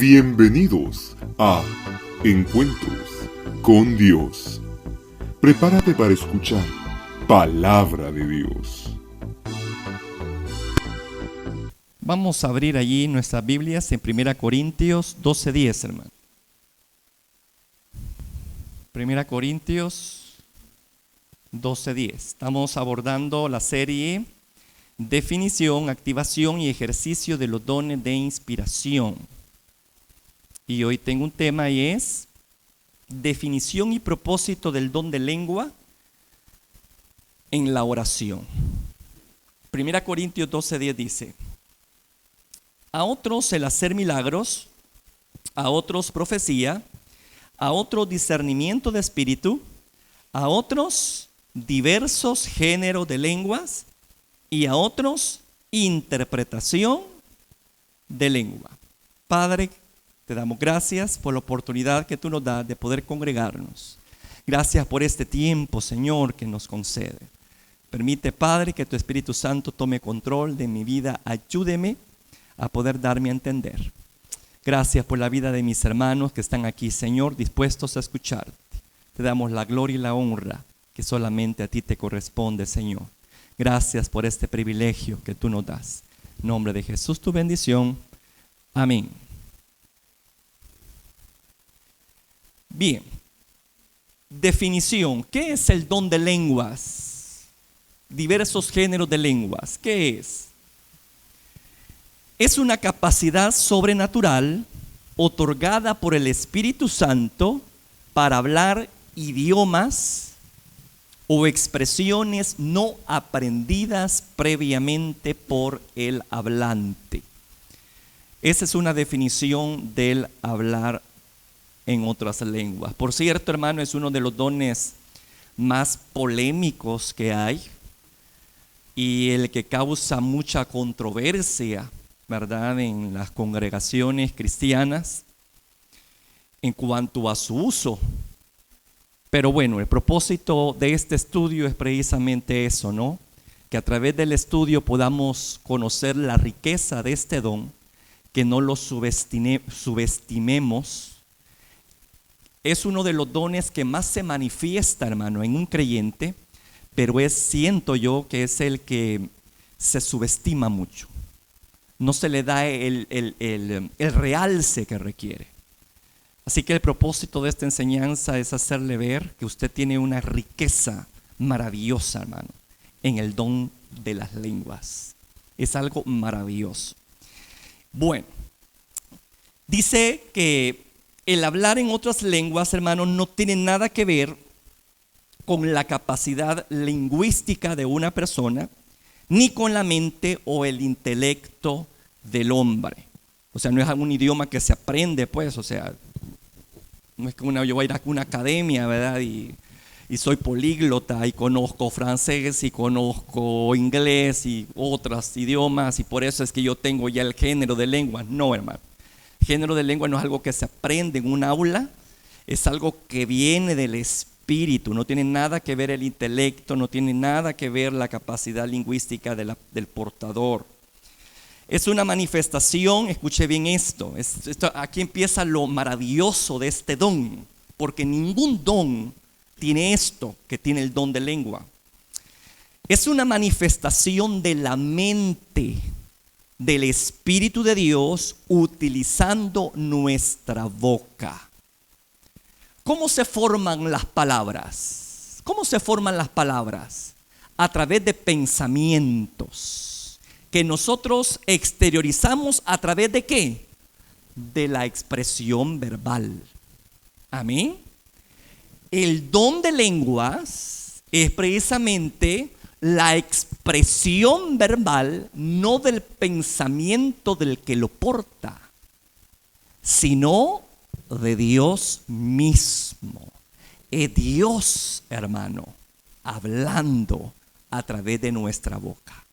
Bienvenidos a Encuentros con Dios. Prepárate para escuchar Palabra de Dios. Vamos a abrir allí nuestras Biblias en 1 Corintios 12:10, hermano. 1 Corintios 12:10. Estamos abordando la serie Definición, Activación y Ejercicio de los Dones de Inspiración. Y hoy tengo un tema y es definición y propósito del don de lengua en la oración. 1 Corintios 12:10 dice: a otros el hacer milagros, a otros profecía, a otros discernimiento de espíritu, a otros diversos géneros de lenguas y a otros interpretación de lengua. Padre, te damos gracias por la oportunidad que tú nos das de poder congregarnos. Gracias por este tiempo, Señor, que nos concede. Permite, Padre, que tu Espíritu Santo tome control de mi vida. Ayúdeme a poder darme a entender. Gracias por la vida de mis hermanos que están aquí, Señor, dispuestos a escucharte. Te damos la gloria y la honra que solamente a ti te corresponde, Señor. Gracias por este privilegio que tú nos das. En nombre de Jesús, tu bendición. Amén. Bien. Definición. ¿Qué es el don de lenguas? Diversos géneros de lenguas. ¿Qué es? Es una capacidad sobrenatural otorgada por el Espíritu Santo para hablar idiomas o expresiones no aprendidas previamente por el hablante. Esa es una definición del hablar en otras lenguas. Por cierto, hermano, es uno de los dones más polémicos que hay y el que causa mucha controversia, ¿verdad?, en las congregaciones cristianas en cuanto a su uso. Pero bueno, el propósito de este estudio es precisamente eso, ¿no? Que a través del estudio podamos conocer la riqueza de este don, que no lo subestimemos. Es uno de los dones que más se manifiesta, hermano, en un creyente, pero siento yo que es el que se subestima mucho. No se le da el realce que requiere. Así que el propósito de esta enseñanza es hacerle ver que usted tiene una riqueza maravillosa, hermano, en el don de las lenguas. Es algo maravilloso. Bueno, dice que el hablar en otras lenguas, hermano, no tiene nada que ver con la capacidad lingüística de una persona, ni con la mente o el intelecto del hombre. O sea, no es un idioma que se aprende, pues, o sea, no es que yo voy a ir a una academia, ¿verdad? Y soy políglota y conozco francés y conozco inglés y otros idiomas y por eso es que yo tengo ya el género de lengua. No, hermano. El género de lengua no es algo que se aprende en un aula, es algo que viene del espíritu. No tiene nada que ver el intelecto, no tiene nada que ver la capacidad lingüística del portador. Es una manifestación, escuche bien esto, aquí empieza lo maravilloso de este don, porque ningún don tiene esto que tiene el don de lengua. Es una manifestación de la mente del Espíritu de Dios utilizando nuestra boca. ¿Cómo se forman las palabras? ¿Cómo se forman las palabras? A través de pensamientos que nosotros exteriorizamos a través de ¿qué? De la expresión verbal. Amén. El don de lenguas es precisamente la expresión verbal, no del pensamiento del que lo porta, sino de Dios mismo. Es Dios, hermano, hablando a través de nuestra boca,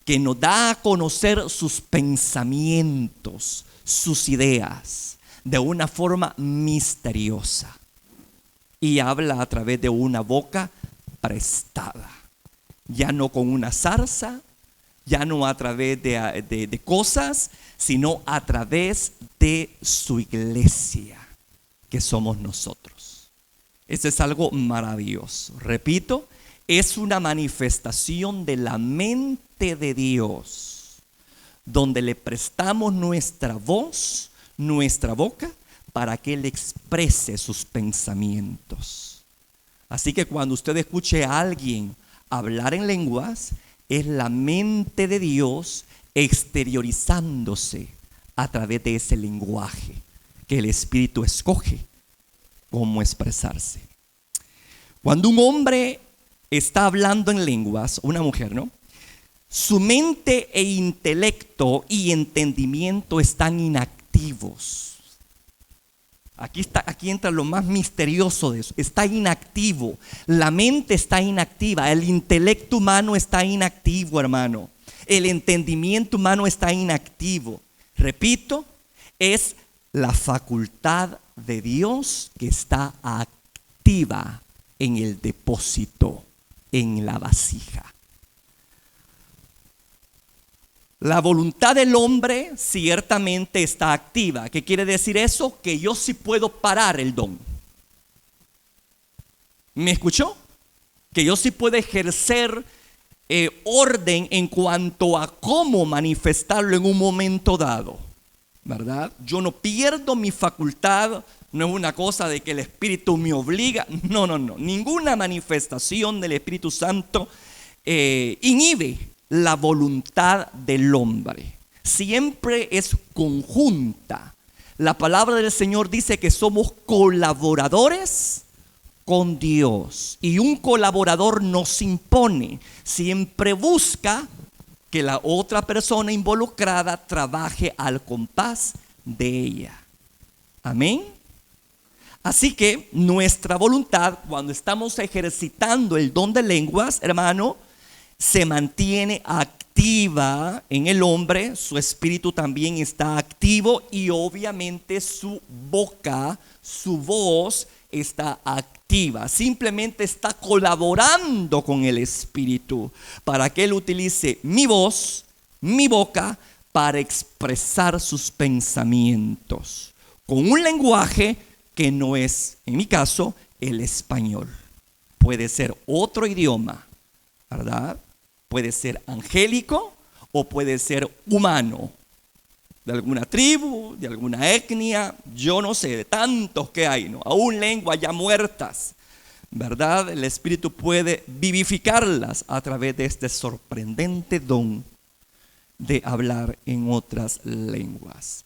que nos da a conocer sus pensamientos, sus ideas, de una forma misteriosa. Y habla a través de una boca prestada, ya no con una zarza, ya no a través de cosas, sino a través de su iglesia, que somos nosotros. Eso es algo maravilloso. Repito, es una manifestación de la mente de Dios, donde le prestamos nuestra voz, nuestra boca, para que Él exprese sus pensamientos. Así que cuando usted escuche a alguien hablar en lenguas, es la mente de Dios exteriorizándose a través de ese lenguaje que el Espíritu escoge cómo expresarse. Cuando un hombre está hablando en lenguas, una mujer, ¿no? Su mente e intelecto y entendimiento están inactivos. Aquí entra lo más misterioso de eso. Está inactivo. La mente está inactiva. El intelecto humano está inactivo, hermano. El entendimiento humano está inactivo. Repito, es la facultad de Dios que está activa en el depósito, en la vasija. La voluntad del hombre ciertamente está activa. ¿Qué quiere decir eso? Que yo sí puedo parar el don. ¿Me escuchó? Que yo sí puedo ejercer orden en cuanto a cómo manifestarlo en un momento dado, ¿verdad? Yo no pierdo mi facultad. No es una cosa de que el Espíritu me obliga. No. Ninguna manifestación del Espíritu Santo inhibe la voluntad del hombre. Siempre es conjunta. La palabra del Señor dice que somos colaboradores con Dios. Y un colaborador no se impone. Siempre busca que la otra persona involucrada trabaje al compás de ella. Amén. Así que nuestra voluntad, cuando estamos ejercitando el don de lenguas, hermano, se mantiene activa en el hombre. Su espíritu también está activo y obviamente su boca, su voz está activa. Simplemente está colaborando con el espíritu para que él utilice mi voz, mi boca, para expresar sus pensamientos con un lenguaje que no es, en mi caso, el español. Puede ser otro idioma, ¿verdad? Puede ser angélico o puede ser humano, de alguna tribu, de alguna etnia, yo no sé, de tantos que hay, ¿no? Aún lenguas ya muertas, ¿verdad? El Espíritu puede vivificarlas a través de este sorprendente don de hablar en otras lenguas.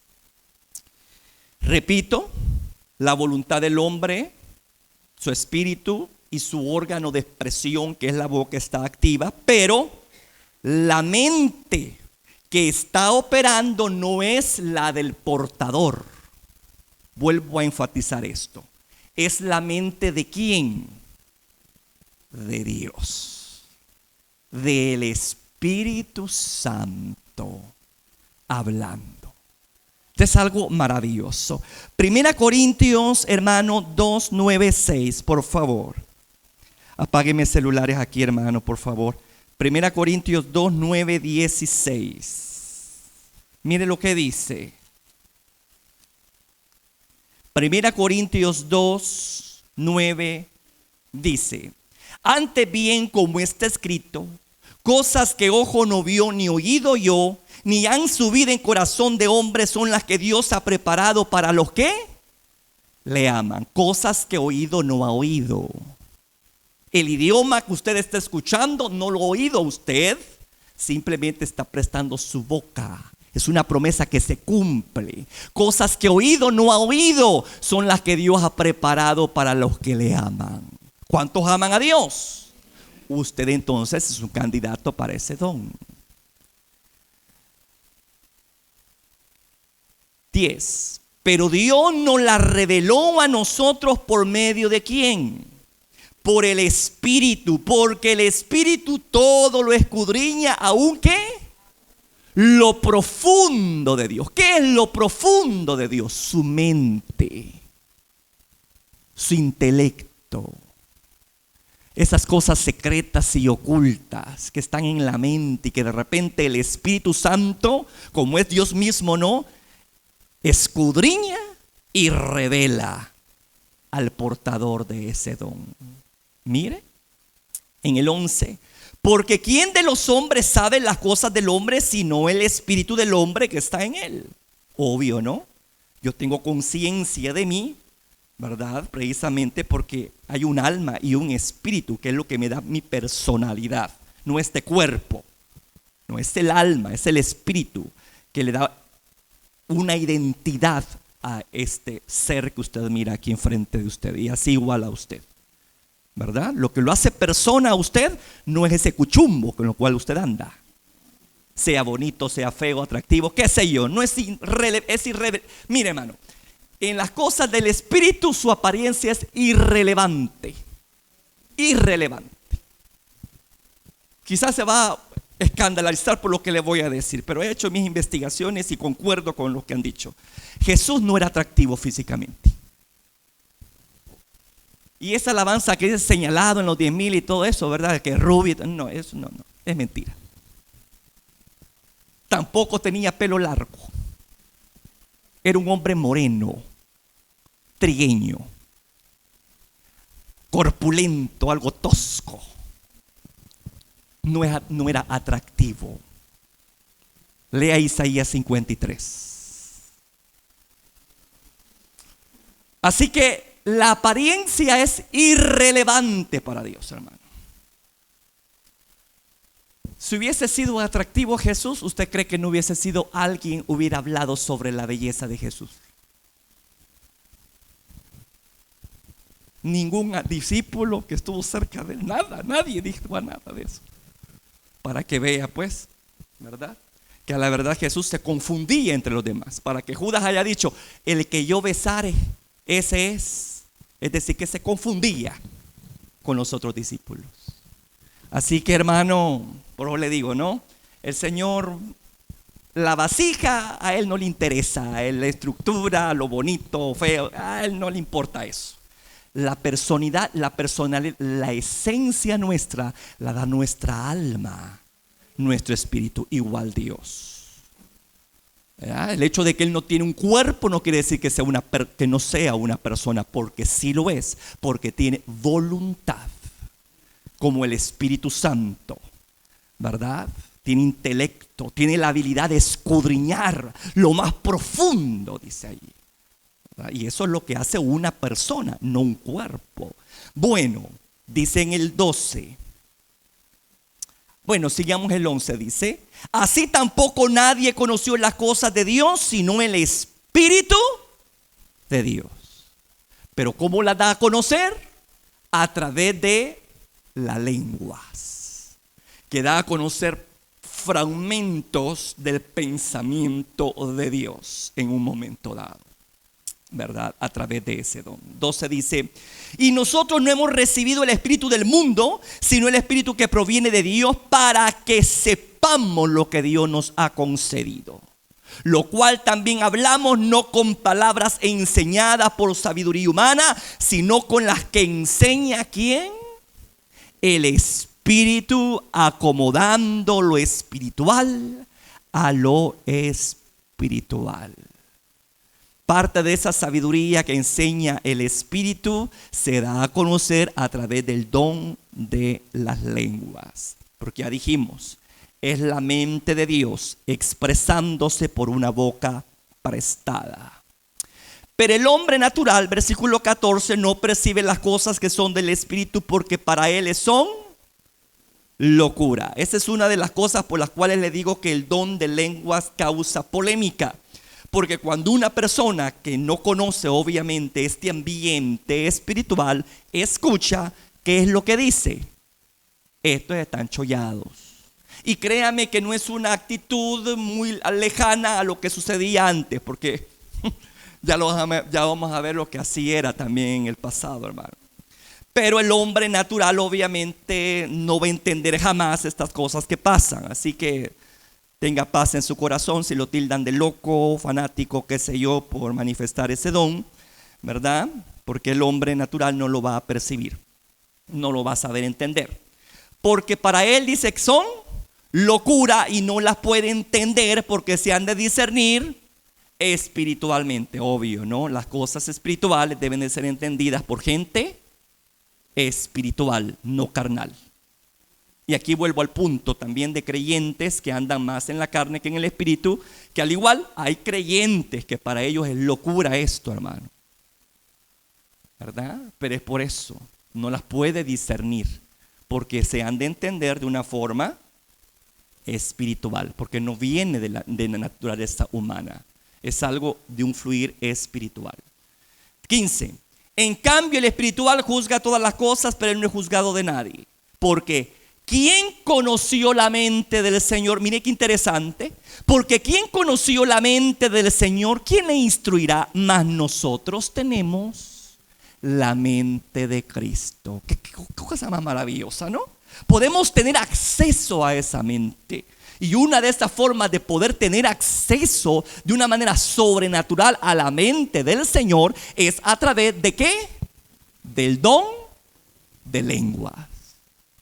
Repito, la voluntad del hombre, su espíritu y su órgano de expresión, que es la boca, está activa, pero la mente que está operando no es la del portador. Vuelvo a enfatizar esto. ¿Es la mente de quién? De Dios, del Espíritu Santo hablando. Esto es algo maravilloso. 1 Corintios, hermano, 2, 9, 6, por favor. Apáguenme celulares aquí, hermano, por favor. 1 Corintios 2, 9, 16. Mire lo que dice. 1 Corintios 2, 9 dice: antes bien, como está escrito, cosas que ojo no vio ni oído yo, ni han subido en corazón de hombre, son las que Dios ha preparado para los que le aman. Cosas que oído no ha oído. El idioma que usted está escuchando no lo ha oído usted, simplemente está prestando su boca. Es una promesa que se cumple. Cosas que oído no ha oído son las que Dios ha preparado para los que le aman. ¿Cuántos aman a Dios? Usted entonces es un candidato para ese don. 10. Pero Dios nos la reveló a nosotros por medio de ¿quién? Por el Espíritu, porque el Espíritu todo lo escudriña, aunque lo profundo de Dios. ¿Qué es lo profundo de Dios? Su mente, su intelecto. Esas cosas secretas y ocultas que están en la mente y que de repente el Espíritu Santo, como es Dios mismo, ¿no?, escudriña y revela al portador de ese don. Mire, en el 11, porque ¿quién de los hombres sabe las cosas del hombre sino el espíritu del hombre que está en él? Obvio, ¿no? Yo tengo conciencia de mí, ¿verdad? Precisamente porque hay un alma y un espíritu, que es lo que me da mi personalidad, no este cuerpo, no es el alma, es el espíritu que le da una identidad a este ser que usted mira aquí enfrente de usted y así igual a usted, ¿verdad? Lo que lo hace persona a usted no es ese cuchumbo con lo cual usted anda, sea bonito, sea feo, atractivo, qué sé yo, no es irrelevante. Mire, hermano, en las cosas del espíritu su apariencia es irrelevante. Quizás se va a escandalizar por lo que le voy a decir, pero he hecho mis investigaciones y concuerdo con lo que han dicho. Jesús no era atractivo físicamente. Y esa alabanza que es señalado en los 10,000 y todo eso, ¿verdad? Que rubio, no, eso no, es mentira. Tampoco tenía pelo largo. Era un hombre moreno, trigueño, corpulento, algo tosco. No era atractivo. Lea Isaías 53. Así que la apariencia es irrelevante para Dios, hermano. Si hubiese sido atractivo Jesús, ¿usted cree que no hubiese sido alguien hubiera hablado sobre la belleza de Jesús? Ningún discípulo que estuvo cerca de él, nadie dijo nada de eso. Para que vea, pues, ¿verdad? Que a la verdad Jesús se confundía entre los demás. Para que Judas haya dicho, el que yo besare, ese es. Es decir, que se confundía con los otros discípulos. Así que, hermano, por eso le digo, ¿no? El Señor, la vasija a Él no le interesa, a Él la estructura, lo bonito, feo, a Él no le importa eso. La personalidad, la esencia nuestra la da nuestra alma, nuestro espíritu, igual Dios. ¿Verdad? El hecho de que Él no tiene un cuerpo no quiere decir que no sea una persona, porque sí lo es, porque tiene voluntad, como el Espíritu Santo, ¿verdad? Tiene intelecto, tiene la habilidad de escudriñar lo más profundo, dice allí. Y eso es lo que hace una persona, no un cuerpo. Bueno, dice en el 12. Bueno, sigamos el 11, dice: así tampoco nadie conoció las cosas de Dios, sino el Espíritu de Dios. Pero ¿cómo las da a conocer? A través de las lenguas, que da a conocer fragmentos del pensamiento de Dios en un momento dado, ¿verdad? A través de ese don. 12 dice: y nosotros no hemos recibido el espíritu del mundo, sino el espíritu que proviene de Dios, para que sepamos lo que Dios nos ha concedido. Lo cual también hablamos, no con palabras enseñadas por sabiduría humana, sino con las que enseña ¿quién? El Espíritu, acomodando lo espiritual a lo espiritual. Parte de esa sabiduría que enseña el Espíritu se da a conocer a través del don de las lenguas. Porque ya dijimos, es la mente de Dios expresándose por una boca prestada. Pero el hombre natural, versículo 14, no percibe las cosas que son del Espíritu, porque para él son locura. Esa es una de las cosas por las cuales le digo que el don de lenguas causa polémica. Porque cuando una persona que no conoce obviamente este ambiente espiritual escucha, ¿qué es lo que dice? Estos están chollados. Y créame que no es una actitud muy lejana a lo que sucedía antes, porque ya vamos a ver lo que así era también en el pasado, hermano. Pero el hombre natural obviamente no va a entender jamás estas cosas que pasan. Así que tenga paz en su corazón si lo tildan de loco, fanático, qué sé yo, por manifestar ese don, ¿verdad? Porque el hombre natural no lo va a percibir. no lo va a saber entender. Porque para él dice que son locura y no las puede entender porque se han de discernir espiritualmente. Obvio, ¿no? Las cosas espirituales deben de ser entendidas por gente espiritual, no carnal. Y aquí vuelvo al punto también de creyentes que andan más en la carne que en el espíritu, que al igual hay creyentes que para ellos es locura esto, hermano, ¿verdad? Pero es por eso, no las puede discernir, porque se han de entender de una forma espiritual, porque no viene de la naturaleza humana, es algo de un fluir espiritual. 15. En cambio el espiritual juzga todas las cosas, pero él no es juzgado de nadie, porque ¿quién conoció la mente del Señor? Mire qué interesante. Porque ¿quién conoció la mente del Señor? ¿Quién le instruirá? Mas nosotros tenemos la mente de Cristo. ¿Qué cosa más maravillosa, ¿no? Podemos tener acceso a esa mente. Y una de estas formas de poder tener acceso de una manera sobrenatural a la mente del Señor es a través de ¿qué? Del don de lengua.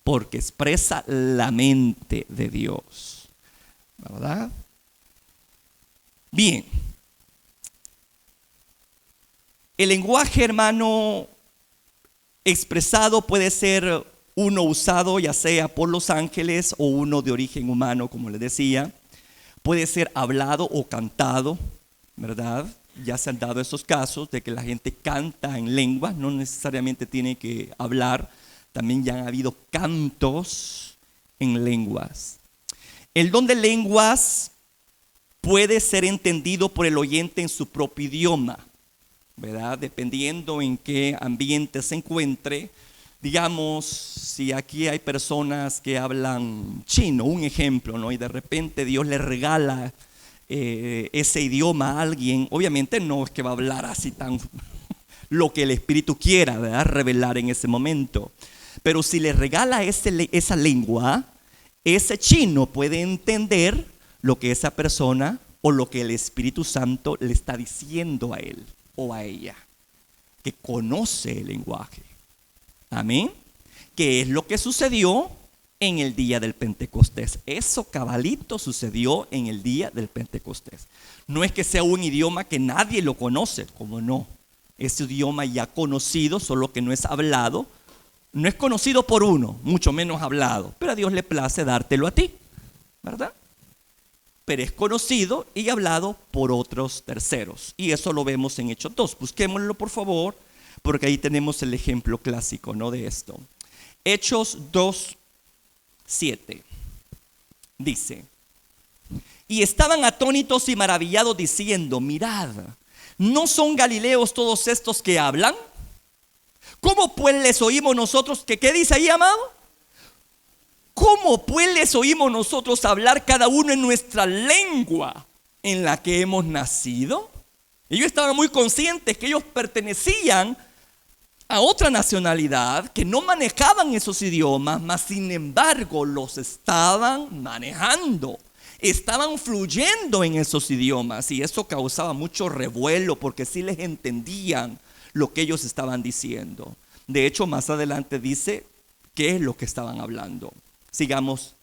Porque expresa la mente de Dios, ¿verdad? Bien. El lenguaje, hermano, expresado puede ser uno usado ya sea por los ángeles o uno de origen humano, como les decía. Puede ser hablado o cantado, ¿verdad? Ya se han dado esos casos de que la gente canta en lengua, no necesariamente tiene que hablar. También ya han habido cantos en lenguas. El don de lenguas puede ser entendido por el oyente en su propio idioma, ¿verdad? Dependiendo en qué ambiente se encuentre. Digamos, si aquí hay personas que hablan chino, un ejemplo, ¿no? Y de repente Dios le regala ese idioma a alguien, obviamente no es que va a hablar así tan lo que el Espíritu quiera, ¿verdad? Revelar en ese momento. Pero si le regala esa lengua, ese chino puede entender lo que esa persona o lo que el Espíritu Santo le está diciendo a él o a ella, que conoce el lenguaje. Amén. Que es lo que sucedió en el día del Pentecostés. Eso cabalito sucedió en el día del Pentecostés. No es que sea un idioma que nadie lo conoce, como no. Ese idioma ya conocido, solo que no es hablado. No es conocido por uno, mucho menos hablado, pero a Dios le place dártelo a ti, ¿verdad? Pero es conocido y hablado por otros terceros. Y eso lo vemos en Hechos 2. Busquémoslo, por favor, porque ahí tenemos el ejemplo clásico, ¿no? De esto. Hechos 2:7 dice: y estaban atónitos y maravillados diciendo: mirad, ¿no son galileos todos estos que hablan? ¿Cómo pues les oímos nosotros? ¿Qué dice ahí, amado? ¿Cómo pues les oímos nosotros hablar cada uno en nuestra lengua en la que hemos nacido? Ellos estaban muy conscientes que ellos pertenecían a otra nacionalidad, que no manejaban esos idiomas, mas sin embargo los estaban manejando. Estaban fluyendo en esos idiomas y eso causaba mucho revuelo porque sí les entendían lo que ellos estaban diciendo. De hecho, más adelante dice qué es lo que estaban hablando. Sigamos.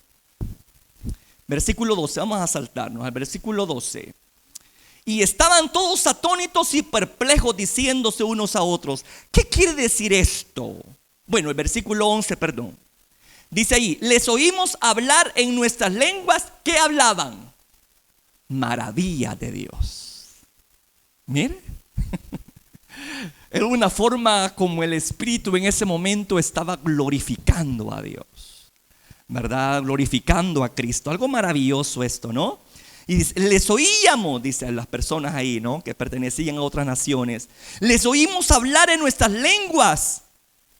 Versículo 12, vamos a saltarnos al versículo 12. Y estaban todos atónitos y perplejos, diciéndose unos a otros: ¿qué quiere decir esto? Bueno, el versículo 11, perdón. Dice ahí: les oímos hablar en nuestras lenguas. ¿Qué hablaban? Maravilla de Dios. Mire. Era una forma como el Espíritu en ese momento estaba glorificando a Dios, ¿verdad? Glorificando a Cristo. Algo maravilloso esto, ¿no? Y dice, les oíamos, dicen las personas ahí, ¿no? Que pertenecían a otras naciones. Les oímos hablar en nuestras lenguas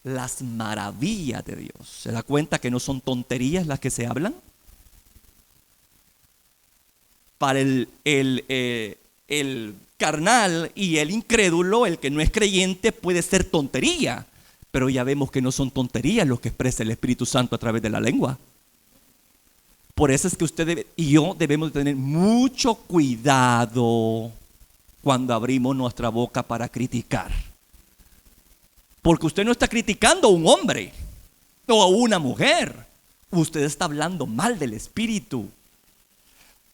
las maravillas de Dios. ¿Se da cuenta que no son tonterías las que se hablan? Para el carnal y el incrédulo, el que no es creyente, puede ser tontería, pero ya vemos que no son tonterías lo que expresa el Espíritu Santo a través de la lengua. Por eso es que usted y yo debemos tener mucho cuidado cuando abrimos nuestra boca para criticar, porque usted no está criticando a un hombre, o a una mujer, usted está hablando mal del Espíritu.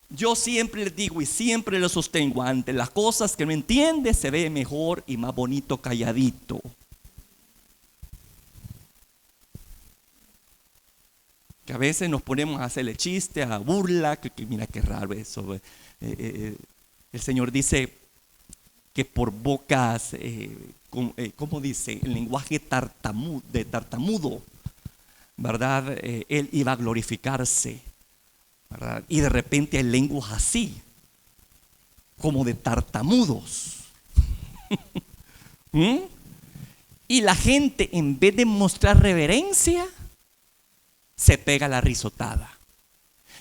Yo siempre les digo y siempre lo sostengo, ante las cosas que no entiende se ve mejor y más bonito calladito. Que a veces nos ponemos a hacerle chiste, a burla, que mira qué raro eso. El Señor dice que por bocas, ¿cómo dice? El lenguaje tartamudo, ¿verdad? Él iba a glorificarse, ¿verdad? Y de repente hay lenguas así, como de tartamudos. Y la gente, en vez de mostrar reverencia, se pega la risotada.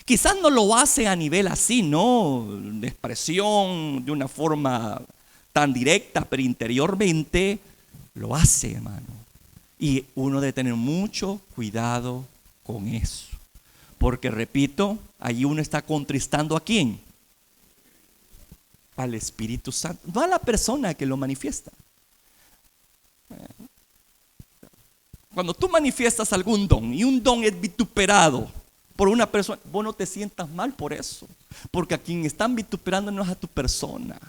Quizás no lo hace a nivel así, ¿no? De expresión, de una forma tan directa, pero interiormente lo hace, hermano. Y uno debe tener mucho cuidado con eso. Porque, repito, allí uno está contristando ¿a quién? Al Espíritu Santo, no a la persona que lo manifiesta. Cuando tú manifiestas algún don y un don es vituperado por una persona, vos no te sientas mal por eso, porque a quien están vituperando no es a tu persona,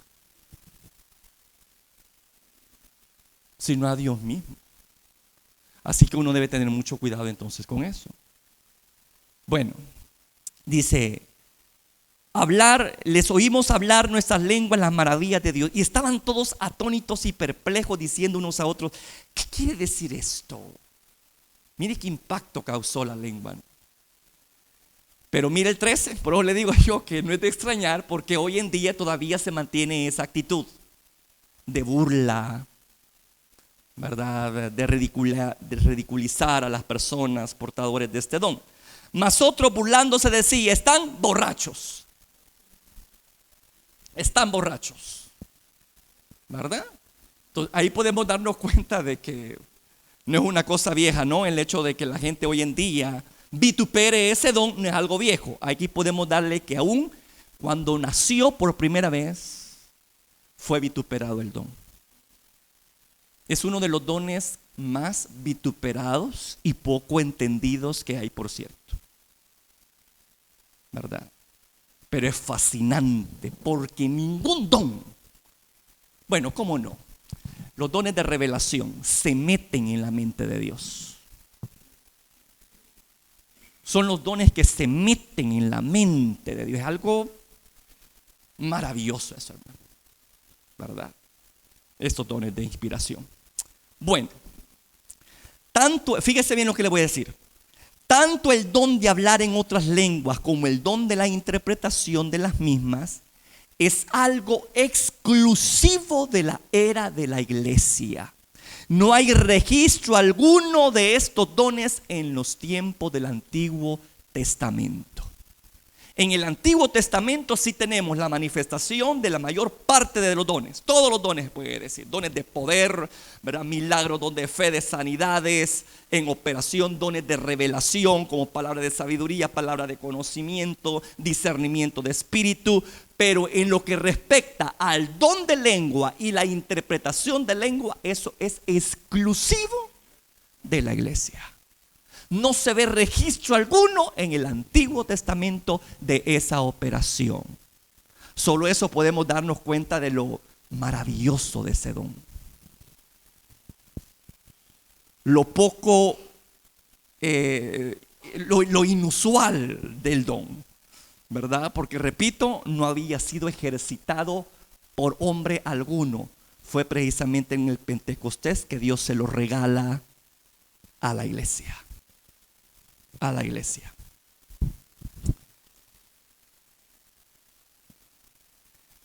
sino a Dios mismo. Así que uno debe tener mucho cuidado entonces con eso. Bueno, dice, les oímos hablar nuestras lenguas las maravillas de Dios, y estaban todos atónitos y perplejos, diciendo unos a otros, ¿qué quiere decir esto? Mire qué impacto causó la lengua. Pero mire el 13, por eso le digo yo que no es de extrañar, porque hoy en día todavía se mantiene esa actitud de burla, ¿verdad? De ridiculizar a las personas portadores de este don. Mas otros, burlándose, decía, están borrachos. Están borrachos, ¿verdad? Entonces, ahí podemos darnos cuenta de que no es una cosa vieja, ¿no? El hecho de que la gente hoy en día vitupere ese don no es algo viejo. Aquí podemos darle que aún cuando nació por primera vez fue vituperado el don. Es uno de los dones más vituperados y poco entendidos que hay, por cierto, ¿verdad? Pero es fascinante porque ningún don, bueno, ¿cómo no? Los dones de revelación se meten en la mente de Dios. Son los dones que se meten en la mente de Dios. Es algo maravilloso eso, hermano, ¿verdad? Estos dones de inspiración. Bueno, fíjese bien lo que le voy a decir. Tanto el don de hablar en otras lenguas como el don de la interpretación de las mismas es algo exclusivo de la era de la iglesia. No hay registro alguno de estos dones en los tiempos del Antiguo Testamento. En el Antiguo Testamento sí tenemos la manifestación de la mayor parte de los dones. Todos los dones, puede decir. Dones de poder, ¿verdad? Milagros, dones de fe, de sanidades. En operación, dones de revelación, como palabra de sabiduría, palabra de conocimiento, discernimiento de espíritu. Pero en lo que respecta al don de lengua y la interpretación de lengua, eso es exclusivo de la iglesia. No se ve registro alguno en el Antiguo Testamento de esa operación. Solo eso podemos darnos cuenta de lo maravilloso de ese don. Lo poco, lo inusual del don, ¿verdad? Porque repito, no había sido ejercitado por hombre alguno. Fue precisamente en el Pentecostés que Dios se lo regala a la iglesia. A la iglesia.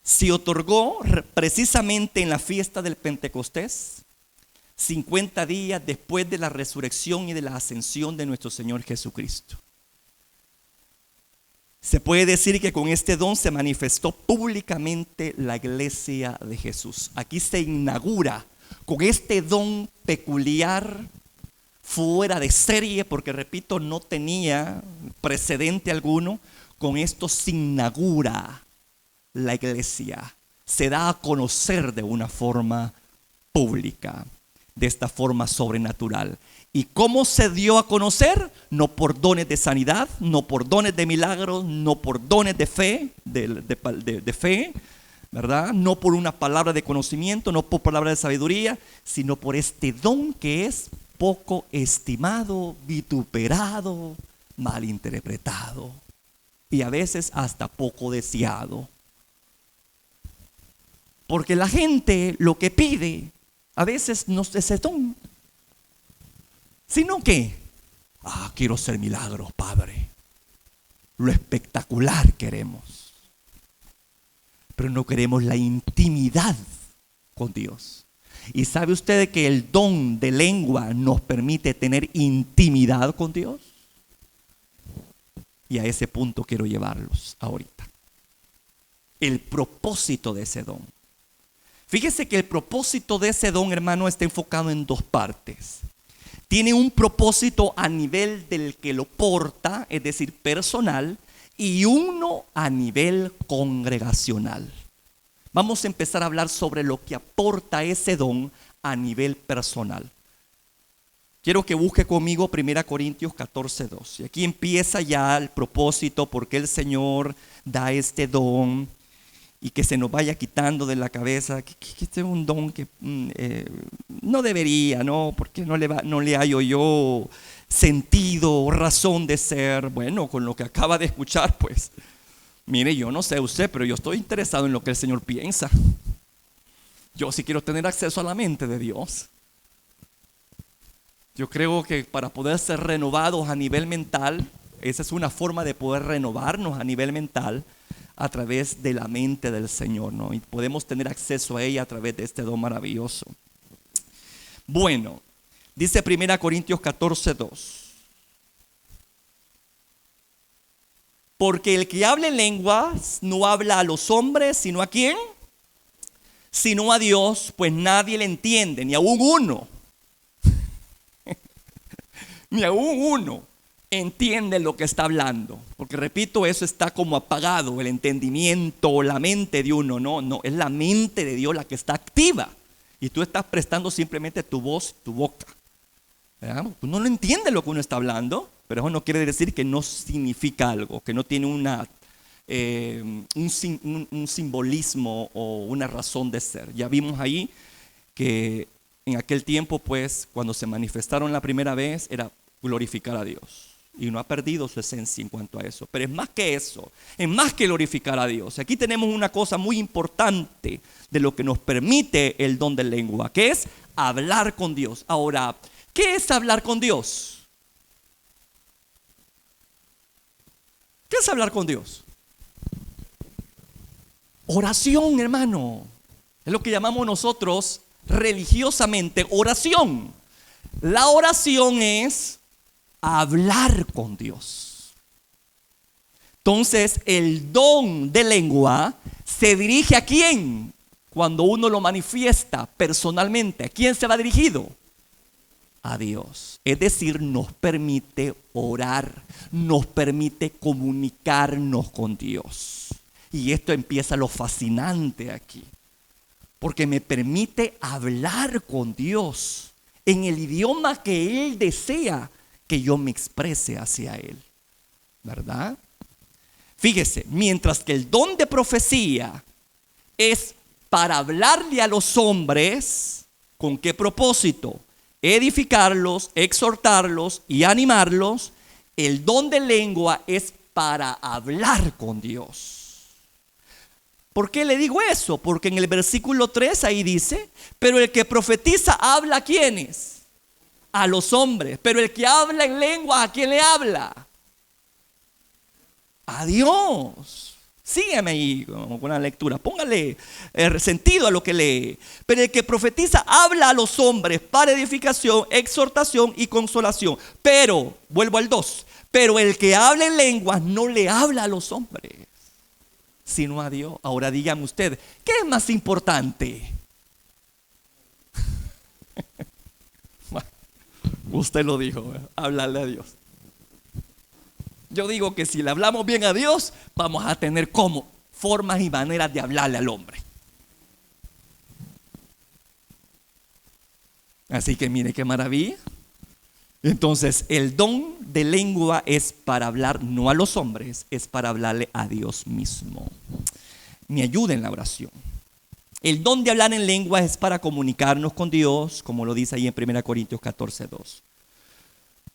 Se otorgó precisamente en la fiesta del Pentecostés, 50 días después de la resurrección y de la ascensión de nuestro Señor Jesucristo. Se puede decir que con este don se manifestó públicamente la iglesia de Jesús. Aquí se inaugura con este don peculiar, fuera de serie, porque repito, no tenía precedente alguno. Con esto se inaugura la iglesia, se da a conocer de una forma pública. de esta forma sobrenatural. ¿Y cómo se dio a conocer? No por dones de sanidad, no por dones de milagros, no por dones de fe, de fe, ¿verdad? No por una palabra de conocimiento, no por palabra de sabiduría, sino por este don que es poco estimado, vituperado, malinterpretado y a veces hasta poco deseado. Porque la gente lo que pide a veces no es ese don, sino que, quiero hacer milagros, Padre. Lo espectacular queremos, pero no queremos la intimidad con Dios. ¿Y sabe usted que el don de lengua nos permite tener intimidad con Dios? Y a ese punto quiero llevarlos ahorita. El propósito de ese don. Fíjese que el propósito de ese don, hermano, está enfocado en dos partes. Tiene un propósito a nivel del que lo porta, es decir, personal, y uno a nivel congregacional. Vamos a empezar a hablar sobre lo que aporta ese don a nivel personal. Quiero que busque conmigo 1 Corintios 14:2. Y aquí empieza ya el propósito, porque el Señor da este don y que se nos vaya quitando de la cabeza que este es un don que no debería, ¿no? Porque no le hallo yo sentido o razón de ser. Bueno, con lo que acaba de escuchar, pues, mire, yo no sé usted, pero yo estoy interesado en lo que el Señor piensa. Yo sí quiero tener acceso a la mente de Dios. Yo creo que para poder ser renovados a nivel mental, esa es una forma de poder renovarnos a nivel mental a través de la mente del Señor, ¿no? Y podemos tener acceso a ella a través de este don maravilloso. Bueno, dice 1 Corintios 14:2. Porque el que habla en lenguas no habla a los hombres, sino ¿a quién? Sino a Dios, pues nadie le entiende, ni aún uno. Ni aún uno entiende lo que está hablando. Porque repito, eso está como apagado, el entendimiento, la mente de uno. No, es la mente de Dios la que está activa. Y tú estás prestando simplemente tu voz, tu boca. ¿Verdad? Uno no entiende lo que uno está hablando, pero eso no quiere decir que no significa algo, que no tiene un simbolismo o una razón de ser. Ya vimos ahí que en aquel tiempo, pues, cuando se manifestaron la primera vez, era glorificar a Dios. Y no ha perdido su esencia en cuanto a eso. Pero es más que eso, es más que glorificar a Dios. Aquí tenemos una cosa muy importante de lo que nos permite el don de lengua, que es hablar con Dios. Ahora, ¿qué es hablar con Dios? ¿Qué es hablar con Dios? Oración, hermano. Es lo que llamamos nosotros religiosamente oración. La oración es hablar con Dios. Entonces, el don de lengua se dirige ¿a quién? Cuando uno lo manifiesta personalmente, ¿a quién se va dirigido? A Dios. Es decir, nos permite orar, nos permite comunicarnos con Dios. Y esto empieza lo fascinante aquí, porque me permite hablar con Dios en el idioma que Él desea que yo me exprese hacia Él, ¿verdad? Fíjese, mientras que el don de profecía es para hablarle a los hombres, ¿con qué propósito? Edificarlos, exhortarlos y animarlos. El don de lengua es para hablar con Dios. ¿Por qué le digo eso? Porque en el versículo 3 ahí dice, pero el que profetiza habla ¿a quiénes? A los hombres. Pero el que habla en lengua, ¿a quién le habla? A Dios. Sígueme ahí con la lectura, póngale sentido a lo que lee. Pero el que profetiza habla a los hombres para edificación, exhortación y consolación. Pero, vuelvo al 2, pero el que habla en lenguas no le habla a los hombres, sino a Dios. Ahora dígame usted, ¿qué es más importante? Usted lo dijo, hablarle a Dios. Yo digo que si le hablamos bien a Dios, vamos a tener como formas y maneras de hablarle al hombre. Así que mire qué maravilla. Entonces, el don de lengua es para hablar no a los hombres, es para hablarle a Dios mismo. Me ayuda en la oración. El don de hablar en lengua es para comunicarnos con Dios, como lo dice ahí en 1 Corintios 14:2.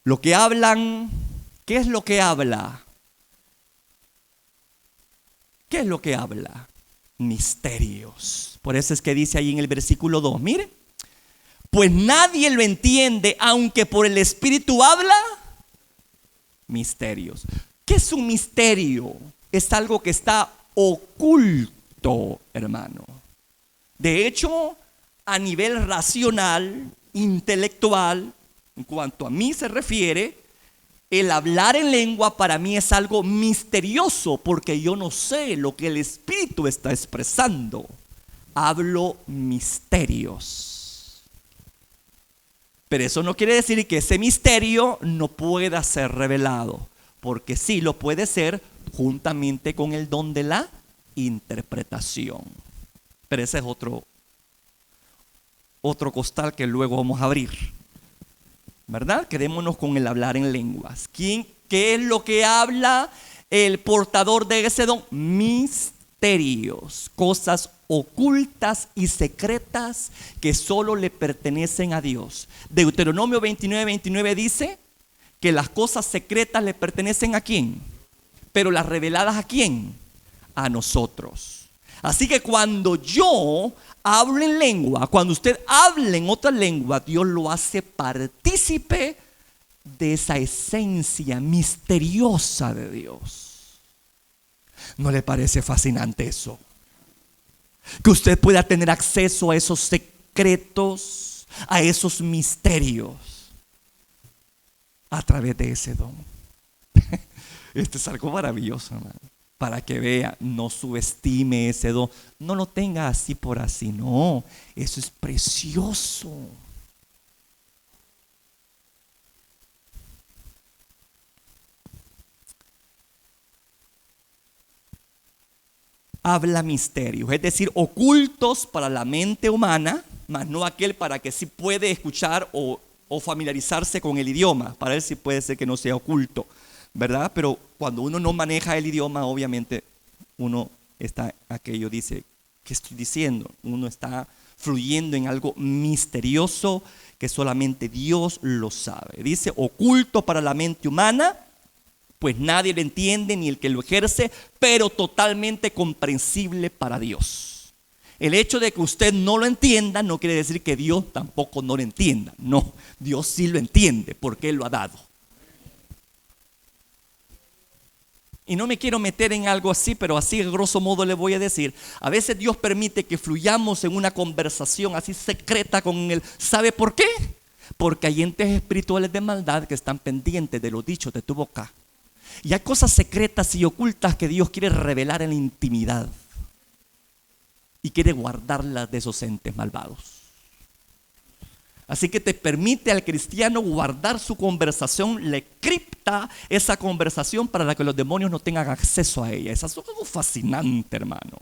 Lo que hablan, ¿qué es lo que habla? ¿Qué es lo que habla? Misterios. Por eso es que dice ahí en el versículo 2, mire. Pues nadie lo entiende, aunque por el Espíritu habla misterios. ¿Qué es un misterio? Es algo que está oculto, hermano. De hecho, a nivel racional, intelectual, en cuanto a mí se refiere, el hablar en lengua para mí es algo misterioso, porque yo no sé lo que el Espíritu está expresando. Hablo misterios. Pero eso no quiere decir que ese misterio no pueda ser revelado, porque sí lo puede ser juntamente con el don de la interpretación. Pero ese es otro costal que luego vamos a abrir, ¿verdad? Quedémonos con el hablar en lenguas. ¿Qué es lo que habla el portador de ese don? Misterios, cosas ocultas y secretas que solo le pertenecen a Dios. Deuteronomio 29:29 dice que las cosas secretas le pertenecen ¿a quién? Pero las reveladas ¿a quién? A nosotros. Así que cuando yo hablo en lengua, cuando usted habla en otra lengua, Dios lo hace partícipe de esa esencia misteriosa de Dios. ¿No le parece fascinante eso? Que usted pueda tener acceso a esos secretos, a esos misterios, a través de ese don. Esto es algo maravilloso, hermano. Para que vea, no subestime ese don. No lo tenga así por así, no. Eso es precioso. Habla misterios, es decir, ocultos para la mente humana, mas no aquel para que sí puede escuchar o familiarizarse con el idioma. Para él sí puede ser que no sea oculto, ¿verdad? Pero cuando uno no maneja el idioma, obviamente uno está, aquello dice, ¿qué estoy diciendo? Uno está fluyendo en algo misterioso que solamente Dios lo sabe. Dice, oculto para la mente humana, pues nadie lo entiende ni el que lo ejerce, pero totalmente comprensible para Dios. El hecho de que usted no lo entienda no quiere decir que Dios tampoco no lo entienda. No, Dios sí lo entiende porque Él lo ha dado. Y no me quiero meter en algo así, pero así a grosso modo le voy a decir. A veces Dios permite que fluyamos en una conversación así secreta con Él. ¿Sabe por qué? Porque hay entes espirituales de maldad que están pendientes de los dichos de tu boca. Y hay cosas secretas y ocultas que Dios quiere revelar en la intimidad. Y quiere guardarlas de esos entes malvados. Así que te permite al cristiano guardar su conversación, le cripta esa conversación para que los demonios no tengan acceso a ella. Eso es algo fascinante, hermano.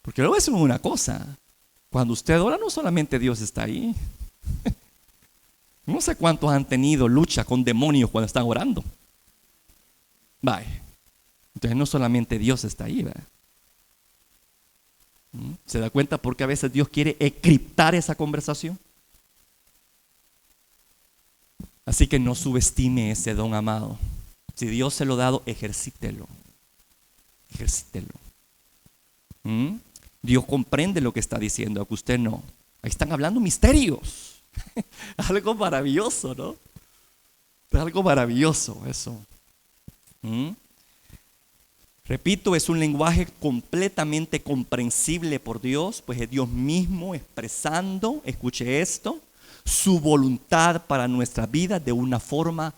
Porque luego es una cosa. Cuando usted ora, no solamente Dios está ahí. No sé cuántos han tenido lucha con demonios cuando están orando. Vaya. Entonces no solamente Dios está ahí, ¿verdad? ¿Se da cuenta por qué a veces Dios quiere encriptar esa conversación? Así que no subestime ese don, amado. Si Dios se lo ha dado, ejercítelo. Ejercítelo. Dios comprende lo que está diciendo, aunque usted no. Ahí están hablando misterios. Algo maravilloso, ¿no? Es algo maravilloso eso. Repito, es un lenguaje completamente comprensible por Dios, pues es Dios mismo expresando, escuche esto, su voluntad para nuestra vida de una forma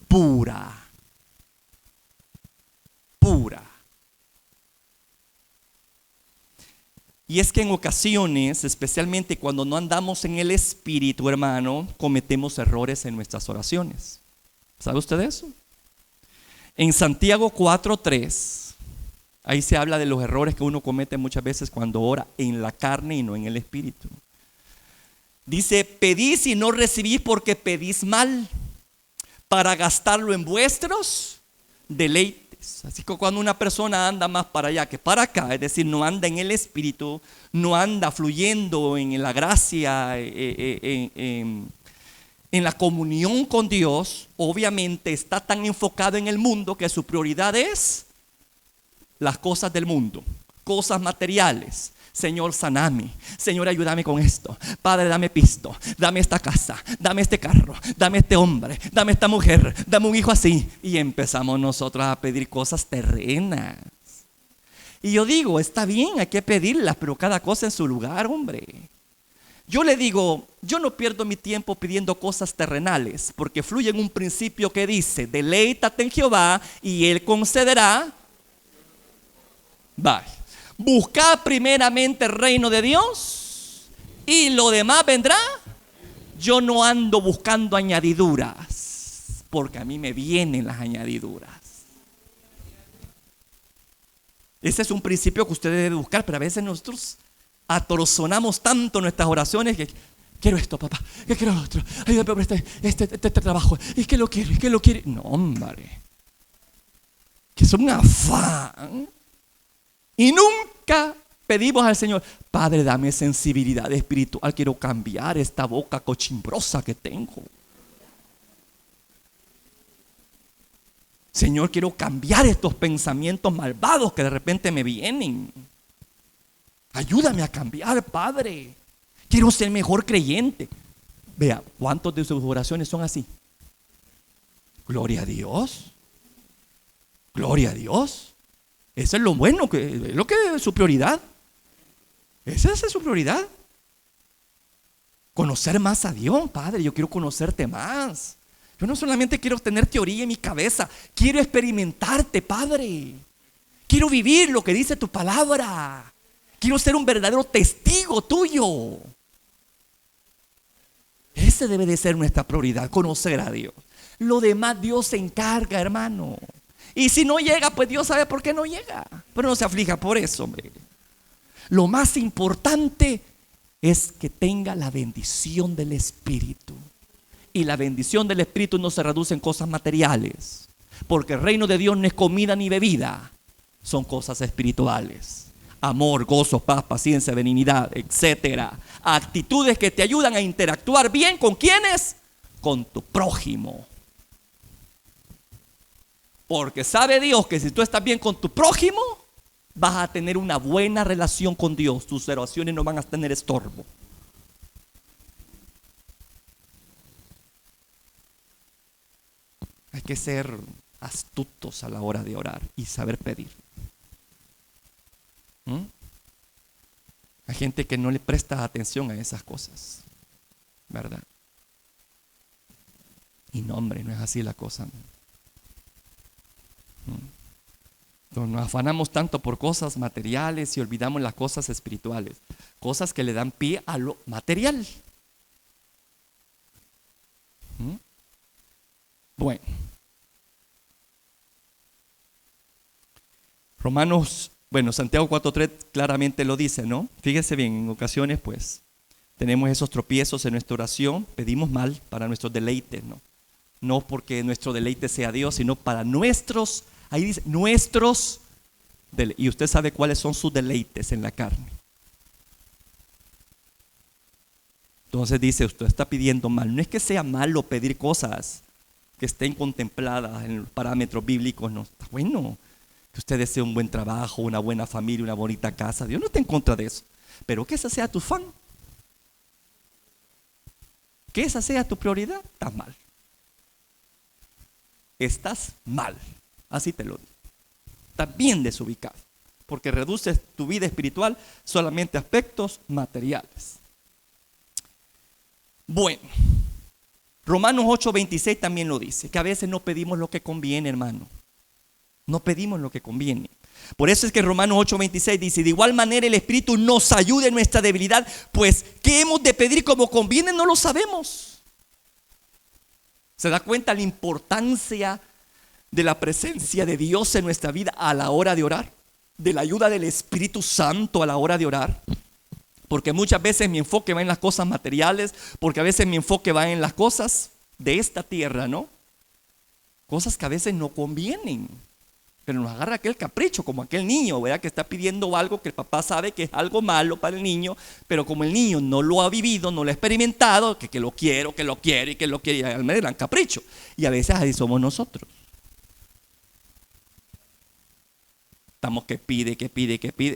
pura. Pura. Y es que en ocasiones, especialmente cuando no andamos en el Espíritu, hermano, cometemos errores en nuestras oraciones. ¿Sabe usted eso? En Santiago 4:3 Ahí se habla de los errores que uno comete muchas veces cuando ora en la carne y no en el espíritu. Dice, pedís y no recibís porque pedís mal, para gastarlo en vuestros deleites. Así que cuando una persona anda más para allá que para acá, es decir, no anda en el espíritu, no anda fluyendo en la gracia, en la comunión con Dios, obviamente está tan enfocado en el mundo que su prioridad es las cosas del mundo, cosas materiales. Señor, saname. Señor, ayúdame con esto. Padre, dame pisto. Dame esta casa. Dame este carro. Dame este hombre. Dame esta mujer. Dame un hijo así. Y empezamos nosotros a pedir cosas terrenas. Y yo digo, está bien, hay que pedirlas, pero cada cosa en su lugar, hombre. Yo le digo, yo no pierdo mi tiempo pidiendo cosas terrenales, porque fluye en un principio que dice, deleítate en Jehová y Él concederá. Bye. Buscad primeramente el reino de Dios y lo demás vendrá. Yo no ando buscando añadiduras, porque a mí me vienen las añadiduras. Ese es un principio que usted debe buscar, pero a veces nosotros atorzonamos tanto nuestras oraciones que quiero esto, papá, que quiero lo otro, ayúdame por este trabajo, y que lo quiero, y que lo quiere. No, hombre, que es un afán. Y nunca pedimos al Señor, Padre, dame sensibilidad espiritual, quiero cambiar esta boca cochimbrosa que tengo. Señor, quiero cambiar estos pensamientos malvados que de repente me vienen. Ayúdame a cambiar, Padre. Quiero ser mejor creyente. Vea, ¿cuántos de sus oraciones son así? Gloria a Dios. Gloria a Dios. Eso es lo bueno, es lo que es su prioridad. Esa es su prioridad. Conocer más a Dios, Padre. Yo quiero conocerte más. Yo no solamente quiero tener teoría en mi cabeza, quiero experimentarte, Padre. Quiero vivir lo que dice tu palabra. Quiero ser un verdadero testigo tuyo. Ese debe de ser nuestra prioridad, conocer a Dios. Lo demás Dios se encarga, hermano. Y si no llega, pues Dios sabe por qué no llega. Pero no se aflija por eso, hombre. Lo más importante es que tenga la bendición del Espíritu. Y la bendición del Espíritu no se reduce en cosas materiales, porque el reino de Dios no es comida ni bebida, son cosas espirituales. Amor, gozo, paz, paciencia, benignidad, etcétera. Actitudes que te ayudan a interactuar bien con ¿quiénes? Con tu prójimo. Porque sabe Dios que si tú estás bien con tu prójimo, vas a tener una buena relación con Dios. Tus oraciones no van a tener estorbo. Hay que ser astutos a la hora de orar y saber pedir. Hay gente que no le presta atención a esas cosas, ¿verdad? Y no, hombre, no es así la cosa. Entonces nos afanamos tanto por cosas materiales y olvidamos las cosas espirituales, cosas que le dan pie a lo material. Bueno, Santiago 4:3 claramente lo dice, ¿no? Fíjese bien, en ocasiones pues tenemos esos tropiezos en nuestra oración, pedimos mal para nuestros deleites, ¿no? No porque nuestro deleite sea Dios, sino para nuestros, ahí dice, nuestros deleites. Y usted sabe cuáles son sus deleites en la carne. Entonces dice, usted está pidiendo mal. No es que sea malo pedir cosas que estén contempladas en los parámetros bíblicos, no, está bueno. Que usted desee un buen trabajo, una buena familia, una bonita casa. Dios no está en contra de eso. Pero que esa sea tu fan, que esa sea tu prioridad, estás mal. Estás mal, así te lo digo. Estás bien desubicado, porque reduces tu vida espiritual solamente a aspectos materiales. Bueno, Romanos 8:26 también lo dice, que a veces no pedimos lo que conviene, hermano. No pedimos lo que conviene. Por eso es que Romanos 8:26 dice, de igual manera el Espíritu nos ayuda en nuestra debilidad, pues ¿qué hemos de pedir como conviene? No lo sabemos. ¿Se da cuenta la importancia de la presencia de Dios en nuestra vida a la hora de orar? de la ayuda del Espíritu Santo a la hora de orar. Porque muchas veces mi enfoque va en las cosas materiales, porque a veces mi enfoque va en las cosas de esta tierra, ¿no? Cosas que a veces no convienen. Pero nos agarra aquel capricho, como aquel niño, ¿verdad? Que está pidiendo algo que el papá sabe que es algo malo para el niño, pero como el niño no lo ha vivido, no lo ha experimentado, que lo quiero, que lo quiere y que lo quiere, y al menos dan capricho. Y a veces así somos nosotros. Estamos que pide.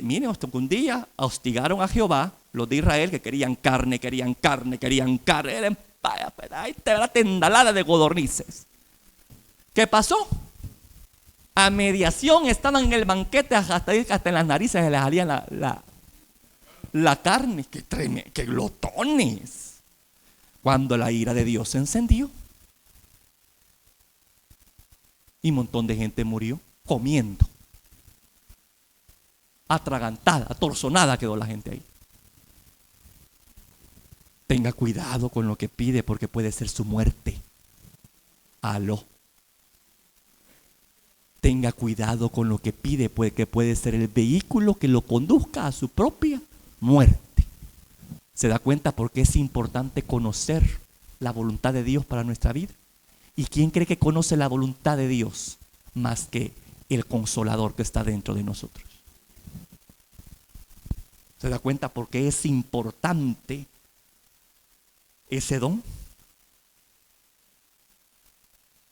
Miren, hasta que un día hostigaron a Jehová, los de Israel, que querían carne. Ahí te va la tendalada de codornices. ¿Qué pasó? A mediación estaban en el banquete, hasta en las narices se les salía la carne. ¡Qué glotones! Cuando la ira de Dios se encendió y un montón de gente murió comiendo. Atragantada, atorzonada quedó la gente ahí. Tenga cuidado con lo que pide, porque puede ser su muerte. Aló. Tenga cuidado con lo que pide, porque puede ser el vehículo que lo conduzca a su propia muerte. ¿Se da cuenta por qué es importante conocer la voluntad de Dios para nuestra vida? ¿Y quién cree que conoce la voluntad de Dios más que el Consolador que está dentro de nosotros? ¿Se da cuenta por qué es importante ese don?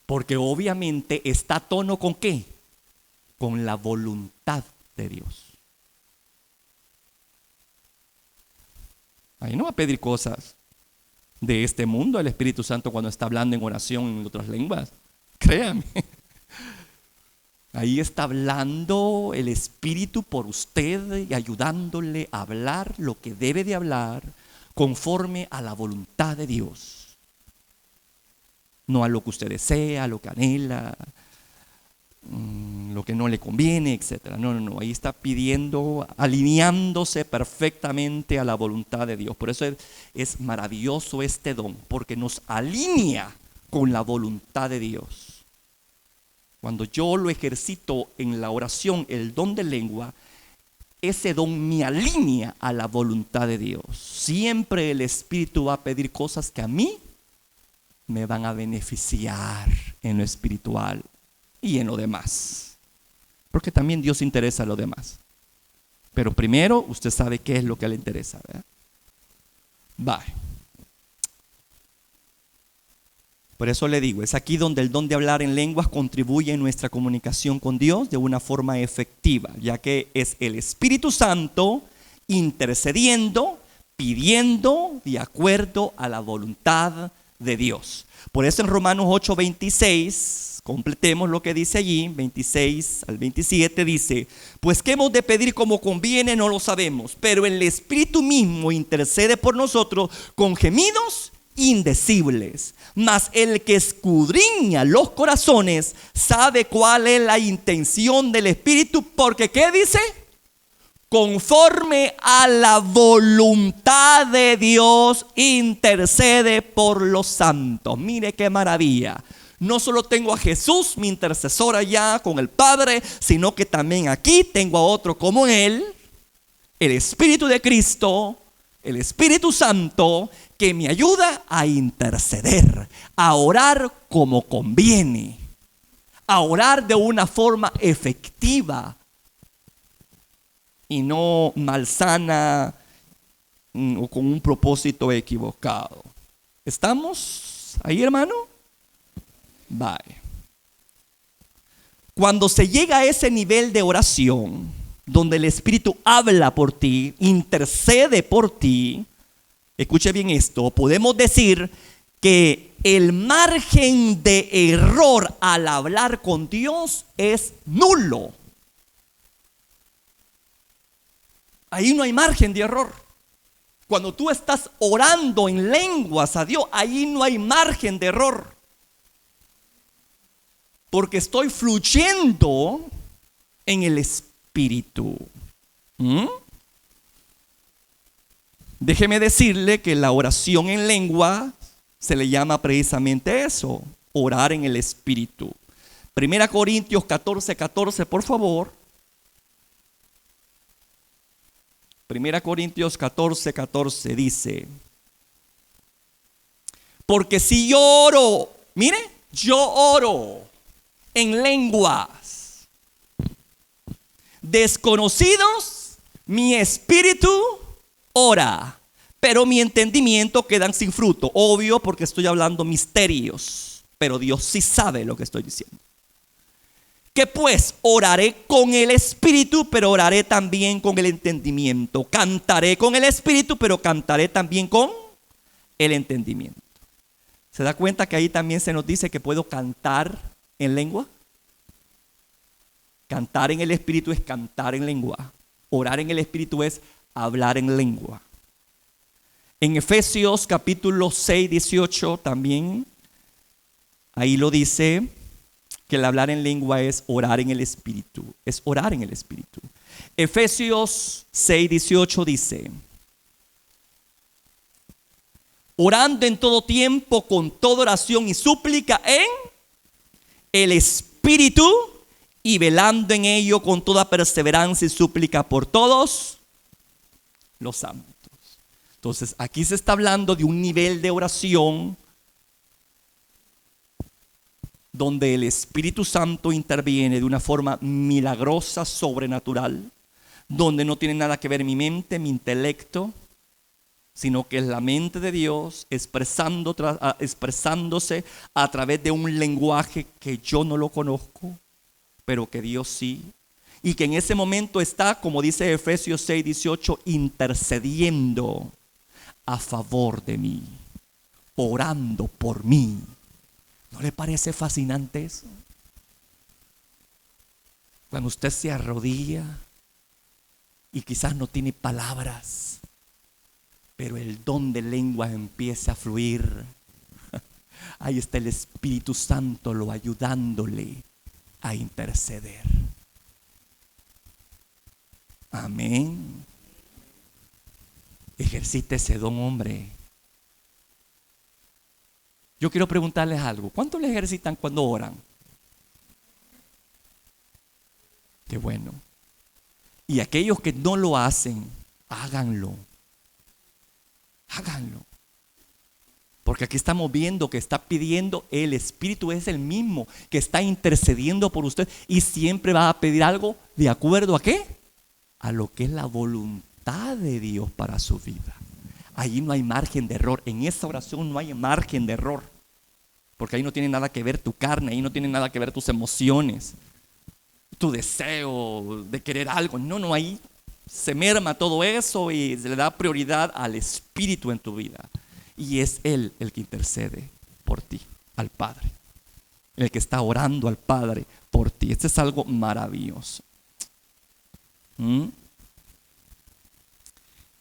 Porque obviamente está a tono ¿con qué? Con la voluntad de Dios. Ahí no va a pedir cosas de este mundo el Espíritu Santo cuando está hablando en oración en otras lenguas. Créame. Ahí está hablando el Espíritu por usted y ayudándole a hablar lo que debe de hablar conforme a la voluntad de Dios. No a lo que usted desea, a lo que anhela, lo que no le conviene, etc. No. Ahí está pidiendo, alineándose perfectamente a la voluntad de Dios. Por eso es maravilloso este don, porque nos alinea con la voluntad de Dios. Cuando yo lo ejercito en la oración, el don de lengua, ese don me alinea a la voluntad de Dios. Siempre el Espíritu va a pedir cosas que a mí me van a beneficiar en lo espiritual y en lo demás. Porque también Dios interesa en lo demás. Pero primero usted sabe qué es lo que le interesa, ¿verdad? Bye. Por eso le digo, es aquí donde el don de hablar en lenguas contribuye en nuestra comunicación con Dios de una forma efectiva, ya que es el Espíritu Santo intercediendo, pidiendo de acuerdo a la voluntad de Dios. Por eso en Romanos 8:26, completemos lo que dice allí, 26 al 27 dice: pues qué hemos de pedir como conviene no lo sabemos, pero el Espíritu mismo intercede por nosotros con gemidos indecibles. Mas el que escudriña los corazones sabe cuál es la intención del Espíritu, porque ¿qué dice? Conforme a la voluntad de Dios intercede por los santos. Mire qué maravilla. No solo tengo a Jesús, mi intercesor allá con el Padre, sino que también aquí tengo a otro como Él, el Espíritu de Cristo, el Espíritu Santo, que me ayuda a interceder, a orar como conviene, a orar de una forma efectiva y no malsana o con un propósito equivocado. ¿Estamos ahí, hermano? Bye. Cuando se llega a ese nivel de oración, donde el Espíritu habla por ti, intercede por ti, escuche bien esto, podemos decir que el margen de error al hablar con Dios es nulo. Ahí no hay margen de error. Cuando tú estás orando en lenguas a Dios, ahí no hay margen de error. Porque estoy fluyendo en el Espíritu. Déjeme decirle que la oración en lengua se le llama precisamente eso, orar en el Espíritu. 1 Corintios 14:14, por favor. 1 Corintios 14:14 dice: porque si yo oro, mire, yo oro en lenguas desconocidos, mi espíritu ora, pero mi entendimiento quedan sin fruto. Obvio, porque estoy hablando misterios, pero Dios sí sabe lo que estoy diciendo. Que pues oraré con el espíritu, pero oraré también con el entendimiento. Cantaré con el espíritu, pero cantaré también con el entendimiento. ¿Se da cuenta que ahí también se nos dice que puedo cantar en lengua? Cantar en el espíritu es cantar en lengua. Orar en el espíritu es hablar en lengua. En Efesios capítulo 6:18 también, ahí lo dice, que el hablar en lengua es orar en el espíritu. Es orar en el espíritu. Efesios 6:18 dice: orando en todo tiempo con toda oración y súplica en el espíritu, y velando en ello con toda perseverancia y súplica por todos los santos. Entonces aquí se está hablando de un nivel de oración donde el Espíritu Santo interviene de una forma milagrosa, sobrenatural, donde no tiene nada que ver mi mente, mi intelecto, sino que es la mente de Dios expresándose a través de un lenguaje que yo no lo conozco, pero que Dios sí. Y que en ese momento está, como dice Efesios 6:18, intercediendo a favor de mí, orando por mí. ¿No le parece fascinante eso? Cuando usted se arrodilla y quizás no tiene palabras, pero el don de lenguas empieza a fluir. Ahí está el Espíritu Santo lo ayudándole a interceder. Amén. Ejercite ese don, hombre. Yo quiero preguntarles algo. ¿Cuántos le ejercitan cuando oran? Qué bueno. Y aquellos que no lo hacen, háganlo. Háganlo. Porque aquí estamos viendo que está pidiendo, el Espíritu es el mismo que está intercediendo por usted y siempre va a pedir algo de acuerdo a ¿qué? A lo que es la voluntad de Dios para su vida. Allí no hay margen de error. En esa oración no hay margen de error. Porque ahí no tiene nada que ver tu carne, ahí no tiene nada que ver tus emociones, tu deseo de querer algo. No, ahí se merma todo eso y se le da prioridad al Espíritu en tu vida. Y es Él el que intercede por ti, al Padre. El que está orando al Padre por ti. Esto es algo maravilloso.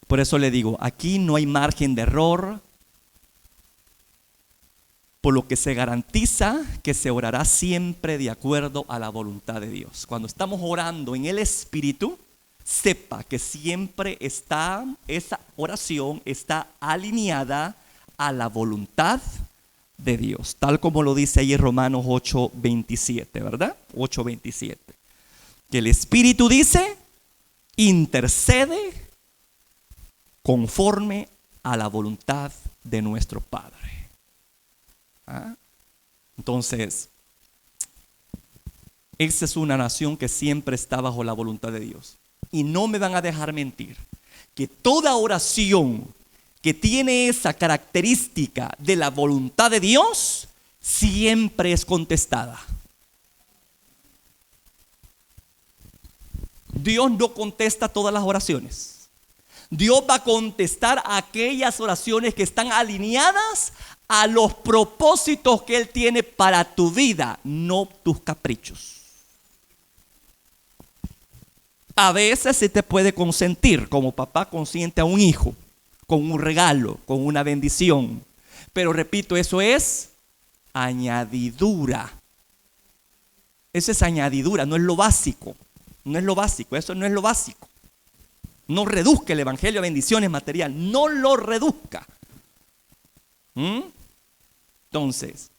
Por eso le digo, aquí no hay margen de error, por lo que se garantiza que se orará siempre de acuerdo a la voluntad de Dios. Cuando estamos orando en el Espíritu, sepa que siempre está, esa oración está alineada a la voluntad de Dios, tal como lo dice ahí en Romanos 8:27, ¿verdad? 8:27. Que el Espíritu dice, intercede conforme a la voluntad de nuestro Padre. Entonces, esa es una nación que siempre está bajo la voluntad de Dios. Y no me van a dejar mentir que toda oración que tiene esa característica de la voluntad de Dios siempre es contestada. Dios no contesta todas las oraciones. Dios va a contestar aquellas oraciones que están alineadas a los propósitos que Él tiene para tu vida, no tus caprichos. A veces se te puede consentir, como papá consiente a un hijo, con un regalo, con una bendición. Pero repito, eso es añadidura. Eso es añadidura, no es lo básico. No es lo básico, eso no es lo básico. No reduzca el evangelio a bendiciones materiales, no lo reduzca. Entonces,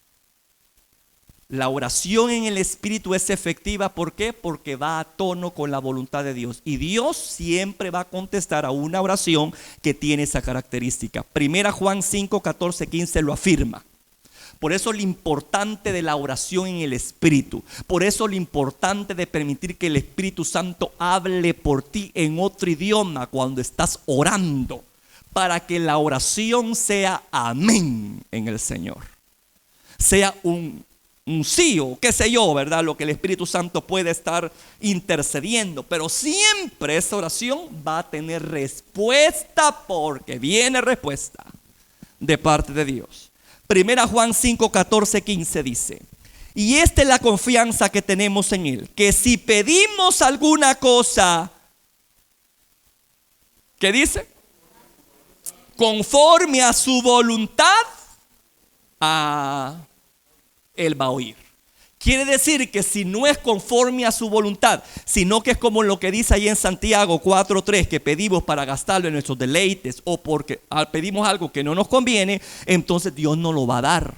La oración en el Espíritu es efectiva. ¿Por qué? Porque va a tono con la voluntad de Dios. Y Dios siempre va a contestar a una oración que tiene esa característica. Primera Juan 5, 14, 15 lo afirma. Por eso lo importante de la oración en el Espíritu. Por eso lo importante de permitir que el Espíritu Santo hable por ti en otro idioma cuando estás orando. Para que la oración sea amén en el Señor. Sea un sí o qué sé yo, ¿verdad? Lo que el Espíritu Santo puede estar intercediendo. Pero siempre esa oración va a tener respuesta, porque viene respuesta de parte de Dios. Primera Juan 5, 14, 15 dice: y esta es la confianza que tenemos en Él, que si pedimos alguna cosa, ¿qué dice? Conforme a su voluntad, Él va a oír. Quiere decir que si no es conforme a su voluntad, sino que es como lo que dice ahí en Santiago 4:3, que pedimos para gastarlo en nuestros deleites o porque pedimos algo que no nos conviene, entonces Dios no lo va a dar.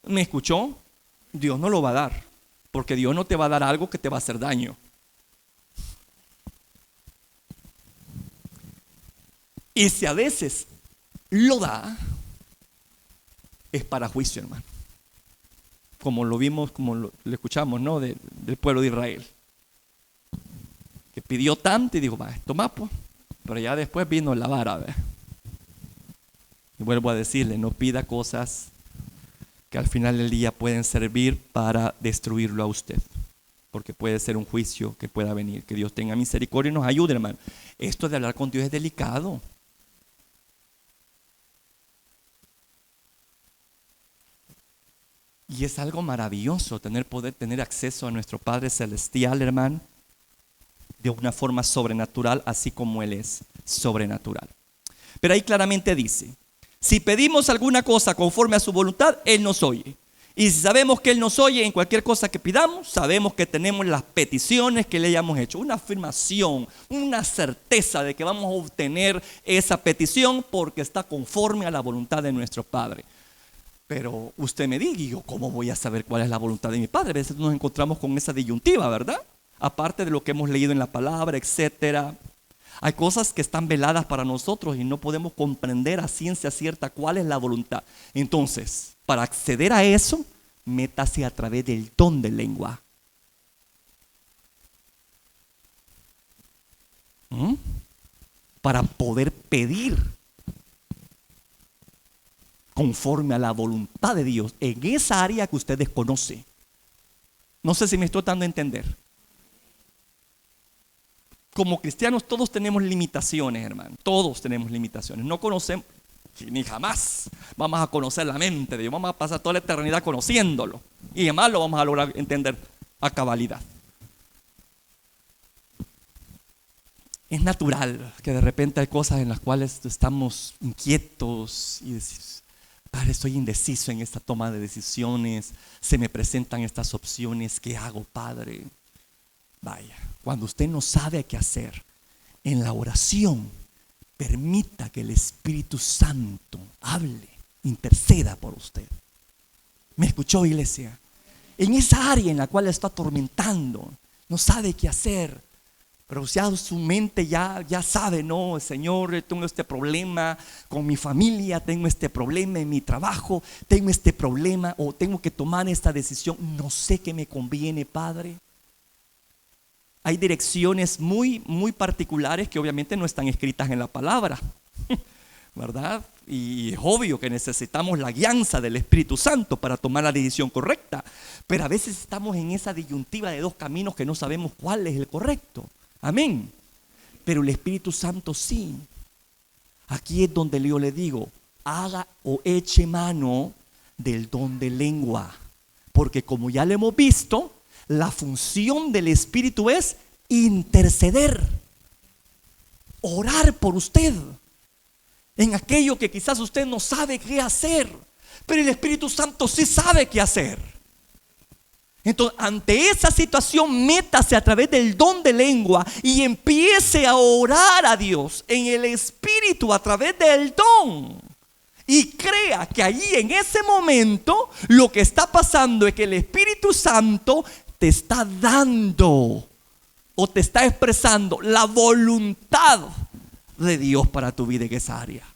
¿Me escuchó? Dios no lo va a dar, porque Dios no te va a dar algo que te va a hacer daño. Y si a veces lo da, es para juicio, hermano. Como lo vimos, como lo escuchamos, ¿no? Del pueblo de Israel. Que pidió tanto y dijo, va, toma pues. Pero ya después vino la vara, ¿ve? Y vuelvo a decirle, no pida cosas que al final del día pueden servir para destruirlo a usted. Porque puede ser un juicio que pueda venir. Que Dios tenga misericordia y nos ayude, hermano. Esto de hablar con Dios es delicado. Y es algo maravilloso poder tener acceso a nuestro Padre Celestial, hermano, de una forma sobrenatural, así como Él es sobrenatural. Pero ahí claramente dice, si pedimos alguna cosa conforme a su voluntad, Él nos oye. Y si sabemos que Él nos oye en cualquier cosa que pidamos, sabemos que tenemos las peticiones que le hayamos hecho. Una afirmación, una certeza de que vamos a obtener esa petición porque está conforme a la voluntad de nuestro Padre. Pero usted me diga, yo ¿cómo voy a saber cuál es la voluntad de mi Padre? A veces nos encontramos con esa disyuntiva, ¿verdad? Aparte de lo que hemos leído en la palabra, etcétera. Hay cosas que están veladas para nosotros y no podemos comprender a ciencia cierta cuál es la voluntad. Entonces, para acceder a eso, métase a través del don de lengua. Para poder pedir conforme a la voluntad de Dios en esa área que usted desconoce. No sé si me estoy dando a entender. Como cristianos todos tenemos limitaciones, hermano. Todos tenemos limitaciones. No conocemos, ni jamás vamos a conocer la mente de Dios. Vamos a pasar toda la eternidad conociéndolo. Y además lo vamos a lograr entender a cabalidad. Es natural que de repente hay cosas en las cuales estamos inquietos y decimos, Padre, estoy indeciso en esta toma de decisiones, se me presentan estas opciones, ¿qué hago, Padre? Vaya, cuando usted no sabe qué hacer, en la oración, permita que el Espíritu Santo hable, interceda por usted. ¿Me escuchó, iglesia? En esa área en la cual está atormentando, no sabe qué hacer, pero ya su mente ya sabe, no, Señor, tengo este problema con mi familia, tengo este problema en mi trabajo, tengo este problema o tengo que tomar esta decisión, no sé qué me conviene, Padre. Hay direcciones muy, muy particulares que obviamente no están escritas en la palabra, ¿verdad? Y es obvio que necesitamos la guianza del Espíritu Santo para tomar la decisión correcta, pero a veces estamos en esa disyuntiva de dos caminos que no sabemos cuál es el correcto. Amén. Pero el Espíritu Santo sí. Aquí es donde yo le digo, haga o eche mano del don de lengua. Porque como ya lo hemos visto, la función del Espíritu es interceder, orar por usted en aquello que quizás usted no sabe qué hacer, pero el Espíritu Santo sí sabe qué hacer. Entonces, ante esa situación, métase a través del don de lengua y empiece a orar a Dios en el Espíritu a través del don. Y crea que allí en ese momento lo que está pasando es que el Espíritu Santo te está dando o te está expresando la voluntad de Dios para tu vida en esa área.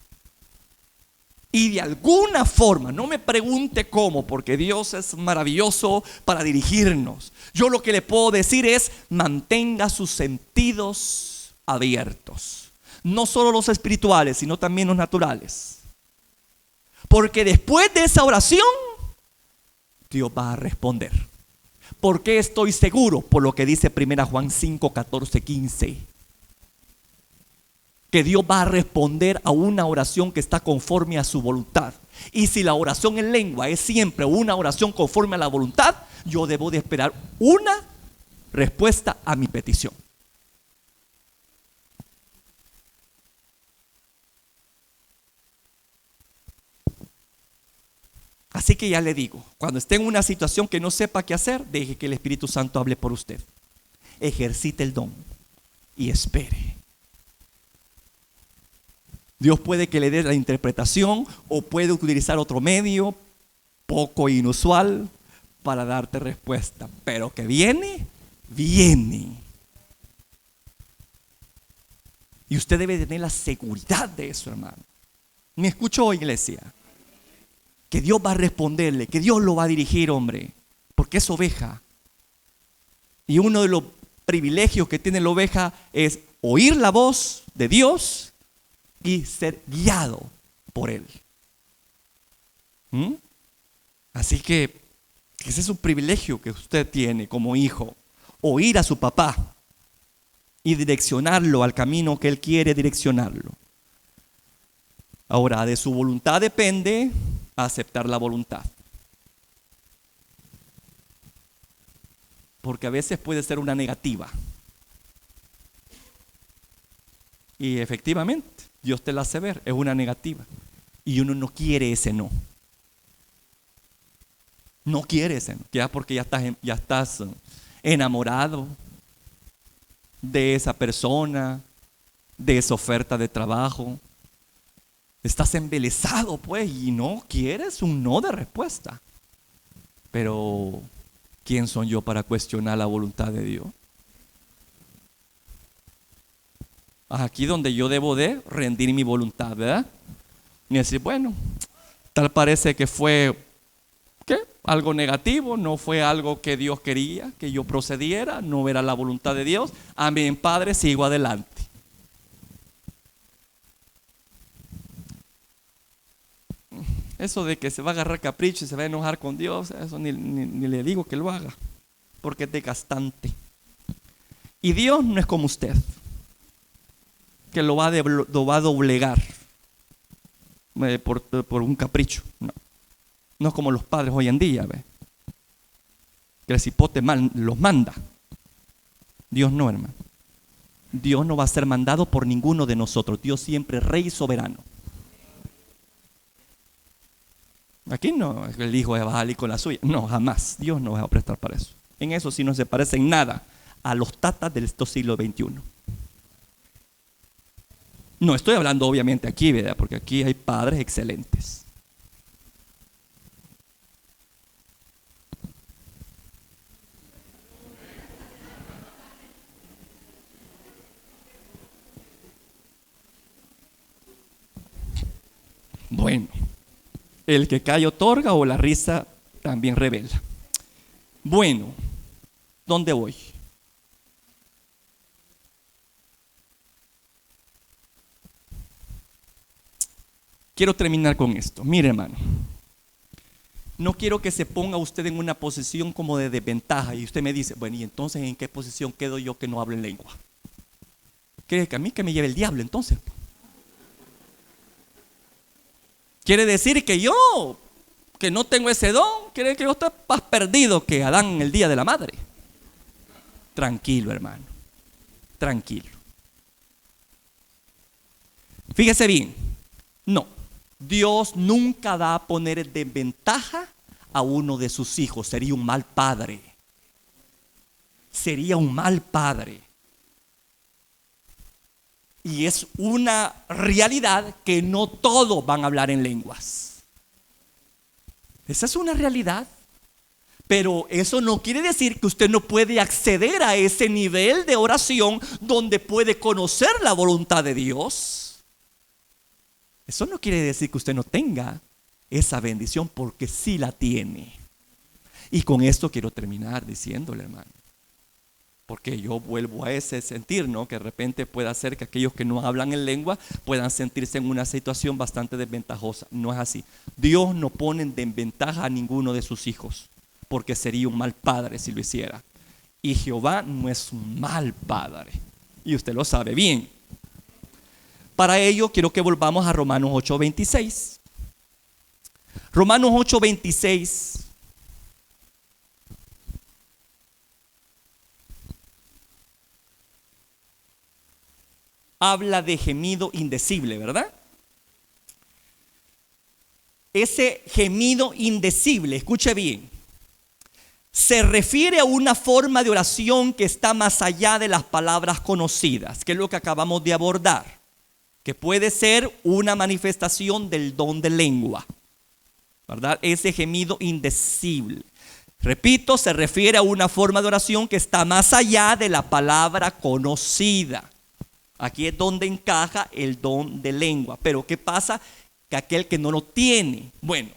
Y de alguna forma, no me pregunte cómo, porque Dios es maravilloso para dirigirnos. Yo lo que le puedo decir es: mantenga sus sentidos abiertos. No solo los espirituales, sino también los naturales. Porque después de esa oración, Dios va a responder. ¿Por qué estoy seguro? Por lo que dice 1 Juan 5, 14, 15. Que Dios va a responder a una oración que está conforme a su voluntad. Y si la oración en lengua es siempre una oración conforme a la voluntad, yo debo de esperar una respuesta a mi petición. Así que ya le digo, cuando esté en una situación que no sepa qué hacer, deje que el Espíritu Santo hable por usted. Ejercite el don y espere. Dios puede que le dé la interpretación o puede utilizar otro medio poco inusual para darte respuesta. Pero que viene, viene. Y usted debe tener la seguridad de eso, hermano. ¿Me escuchó, iglesia? Que Dios va a responderle, que Dios lo va a dirigir, hombre, porque es oveja. Y uno de los privilegios que tiene la oveja es oír la voz de Dios y ser guiado por Él. Así que ese es un privilegio que usted tiene como hijo, oír a su papá y direccionarlo al camino que Él quiere direccionarlo. Ahora, de su voluntad depende aceptar la voluntad. Porque a veces puede ser una negativa. Y efectivamente, Dios te la hace ver, es una negativa. Y uno no quiere ese no. No quiere ese no. Ya porque ya estás enamorado de esa persona, de esa oferta de trabajo. Estás embelesado, pues, y no quieres un no de respuesta. Pero, ¿quién soy yo para cuestionar la voluntad de Dios? Aquí donde yo debo de rendir mi voluntad, ¿verdad? Y decir, bueno, tal parece que fue, ¿qué? Algo negativo, no fue algo que Dios quería que yo procediera, no era la voluntad de Dios. Amén, Padre, sigo adelante. Eso de que se va a agarrar capricho y se va a enojar con Dios, eso ni le digo que lo haga, porque es desgastante. Y Dios no es como usted, que lo va a doblegar por un capricho. No es como los padres hoy en día, ¿ve? Que el cipote los manda. Dios no, hermano. Dios no va a ser mandado por ninguno de nosotros. Dios siempre es rey y soberano. Aquí no, el hijo va a salir con la suya. No, jamás. Dios no va a prestar para eso. En eso sí no se parece en nada a los tatas de estos siglo XXI. No estoy hablando obviamente aquí, ¿verdad? Porque aquí hay padres excelentes. Bueno, el que calla otorga o la risa también revela. Bueno, ¿dónde voy? Quiero terminar con esto. Mire, hermano, no quiero que se ponga usted en una posición como de desventaja y usted me dice, bueno, ¿y entonces en qué posición quedo yo que no hablo en lengua? ¿Quiere que a mí que me lleve el diablo entonces? Quiere decir que yo, que no tengo ese don, quiere que yo esté más perdido que Adán en el día de la madre. Tranquilo, hermano, tranquilo. Fíjese bien, no, Dios nunca va a poner en desventaja a uno de sus hijos. Sería un mal padre. Sería un mal padre. Y es una realidad que no todos van a hablar en lenguas. Esa es una realidad. Pero eso no quiere decir que usted no puede acceder a ese nivel de oración donde puede conocer la voluntad de Dios. Eso no quiere decir que usted no tenga esa bendición, porque sí la tiene. Y con esto quiero terminar diciéndole, hermano, porque yo vuelvo a ese sentir, ¿no? Que de repente pueda ser que aquellos que no hablan en lengua puedan sentirse en una situación bastante desventajosa. No es así. Dios no pone en desventaja a ninguno de sus hijos, porque sería un mal padre si lo hiciera. Y Jehová no es un mal padre, y usted lo sabe bien. Para ello quiero que volvamos a Romanos 8:26. Romanos 8:26. Habla de gemido indecible, ¿verdad? Ese gemido indecible, escuche bien, se refiere a una forma de oración que está más allá de las palabras conocidas, que es lo que acabamos de abordar, que puede ser una manifestación del don de lengua, ¿verdad? Ese gemido indecible, repito, se refiere a una forma de oración que está más allá de la palabra conocida. Aquí es donde encaja el don de lengua. Pero ¿qué pasa? Que aquel que no lo tiene. Bueno,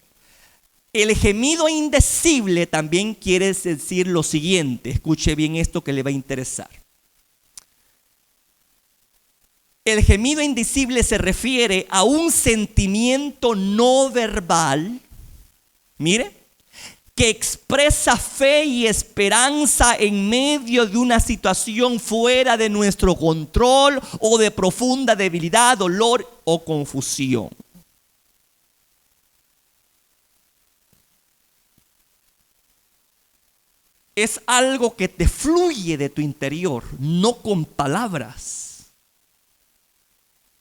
el gemido indecible también quiere decir lo siguiente. Escuche bien esto que le va a interesar. El gemido indecible se refiere a un sentimiento no verbal. Mire, que expresa fe y esperanza en medio de una situación fuera de nuestro control o de profunda debilidad, dolor o confusión. Es algo que te fluye de tu interior, no con palabras.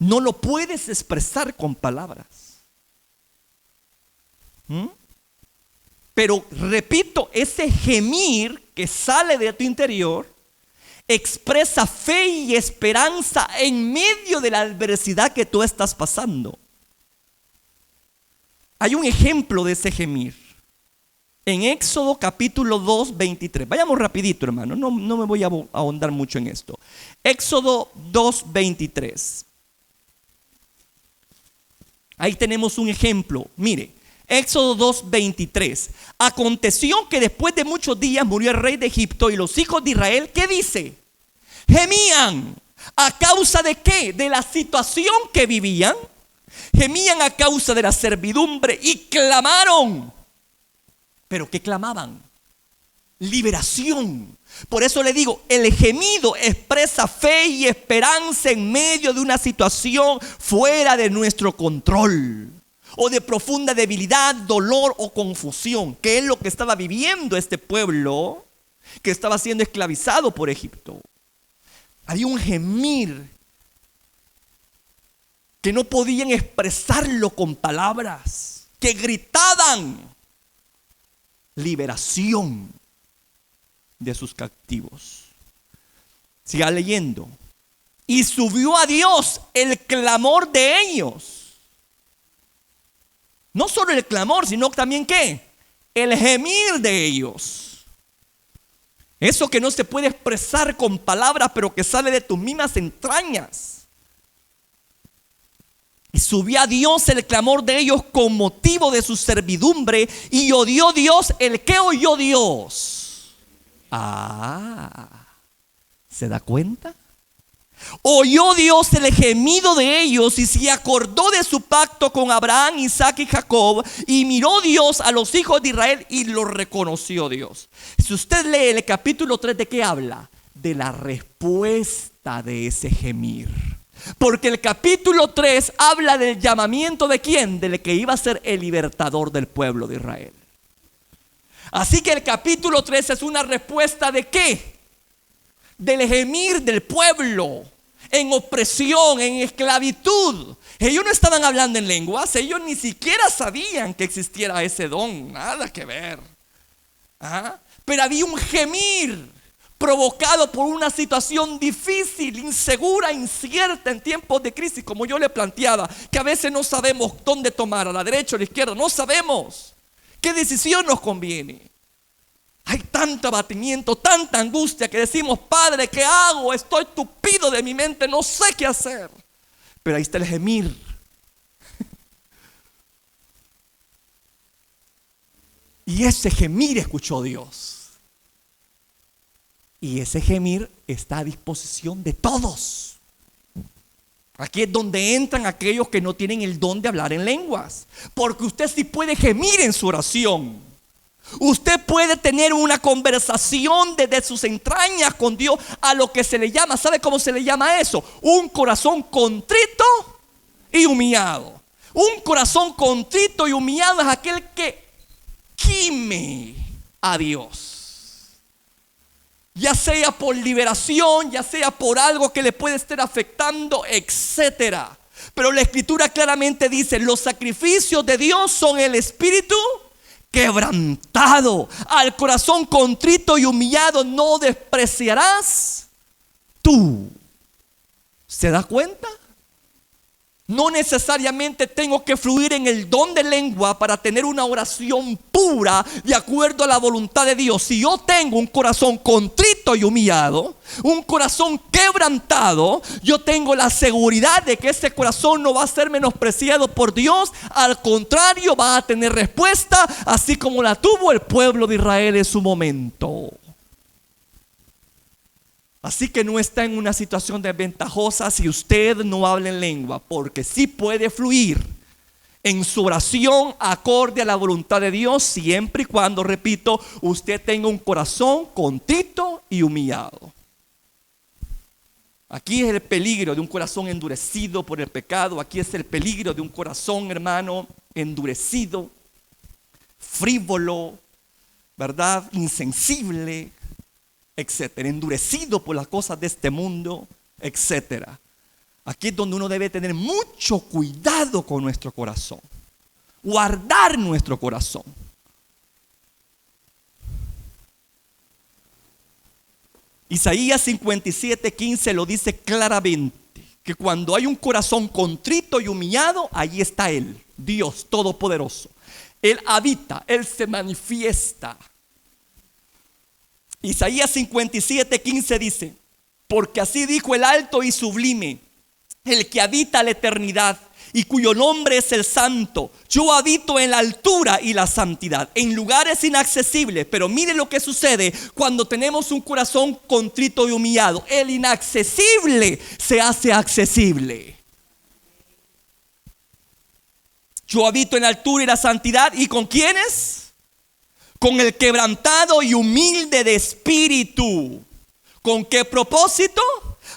No lo puedes expresar con palabras. Pero repito, ese gemir que sale de tu interior expresa fe y esperanza en medio de la adversidad que tú estás pasando. Hay un ejemplo de ese gemir en Éxodo capítulo 2, 23. Vayamos rapidito, hermano, no me voy a ahondar mucho en esto. Éxodo 2, 23. Ahí tenemos un ejemplo, mire. Éxodo 2, 23. Aconteció que después de muchos días murió el rey de Egipto y los hijos de Israel, ¿qué dice? Gemían. ¿A causa de qué? De la situación que vivían. Gemían a causa de la servidumbre y clamaron. ¿Pero qué clamaban? Liberación. Por eso le digo, el gemido expresa fe y esperanza en medio de una situación fuera de nuestro control, o de profunda debilidad, dolor o confusión, que es lo que estaba viviendo este pueblo que estaba siendo esclavizado por Egipto. Había un gemir que no podían expresarlo con palabras, que gritaban liberación de sus cautivos. Siga leyendo. Y subió a Dios el clamor de ellos. No solo el clamor, sino también ¿qué? El gemir de ellos. Eso que no se puede expresar con palabras, pero que sale de tus mismas entrañas. Y subió a Dios el clamor de ellos con motivo de su servidumbre. Y oyó Dios el que oyó Dios. ¿Se da cuenta? Oyó Dios el gemido de ellos y se acordó de su pacto con Abraham, Isaac y Jacob, y miró Dios a los hijos de Israel y lo reconoció Dios. Si usted lee el capítulo 3, ¿de qué habla? De la respuesta de ese gemir. Porque el capítulo 3 habla del llamamiento de ¿quién? Del que iba a ser el libertador del pueblo de Israel. Así que el capítulo 3 es una respuesta ¿de qué? Del gemir del pueblo en opresión, en esclavitud. Ellos no estaban hablando en lenguas, ellos ni siquiera sabían que existiera ese don, nada que ver. Pero había un gemir provocado por una situación difícil, insegura, incierta en tiempos de crisis, como yo le planteaba, que a veces no sabemos dónde tomar, a la derecha o a la izquierda, no sabemos qué decisión nos conviene. Hay tanto abatimiento, tanta angustia que decimos: Padre, ¿qué hago? Estoy tupido de mi mente, no sé qué hacer. Pero ahí está el gemir. Y ese gemir escuchó Dios. Y ese gemir está a disposición de todos. Aquí es donde entran aquellos que no tienen el don de hablar en lenguas. Porque usted sí puede gemir en su oración. Usted puede tener una conversación desde sus entrañas con Dios, a lo que se le llama, ¿sabe cómo se le llama eso? Un corazón contrito y humillado. Un corazón contrito y humillado es aquel que gime a Dios. Ya sea por liberación, ya sea por algo que le puede estar afectando, etcétera. Pero la Escritura claramente dice: los sacrificios de Dios son el espíritu quebrantado. Al corazón contrito y humillado no despreciarás tú. ¿Se da cuenta? No necesariamente tengo que fluir en el don de lengua para tener una oración pura de acuerdo a la voluntad de Dios. Si yo tengo un corazón contrito y humillado, un corazón quebrantado, yo tengo la seguridad de que ese corazón no va a ser menospreciado por Dios. Al contrario, va a tener respuesta, así como la tuvo el pueblo de Israel en su momento. Así que no está en una situación desventajosa si usted no habla en lengua, porque sí puede fluir en su oración acorde a la voluntad de Dios, siempre y cuando, repito, usted tenga un corazón contrito y humillado. Aquí es el peligro de un corazón endurecido por el pecado. Aquí es el peligro de un corazón, hermano, endurecido, frívolo, ¿verdad? Insensible, etcétera, endurecido por las cosas de este mundo, etcétera. Aquí es donde uno debe tener mucho cuidado con nuestro corazón, guardar nuestro corazón. Isaías 57:15 lo dice claramente, que cuando hay un corazón contrito y humillado, ahí está Él, Dios Todopoderoso. Él habita, Él se manifiesta. Isaías 57:15 dice: porque así dijo el alto y sublime, el que habita la eternidad y cuyo nombre es el Santo: yo habito en la altura y la santidad, en lugares inaccesibles. Pero mire lo que sucede cuando tenemos un corazón contrito y humillado: el inaccesible se hace accesible. Yo habito en la altura y la santidad. ¿Y con quiénes? Con el quebrantado y humilde de espíritu. ¿Con qué propósito?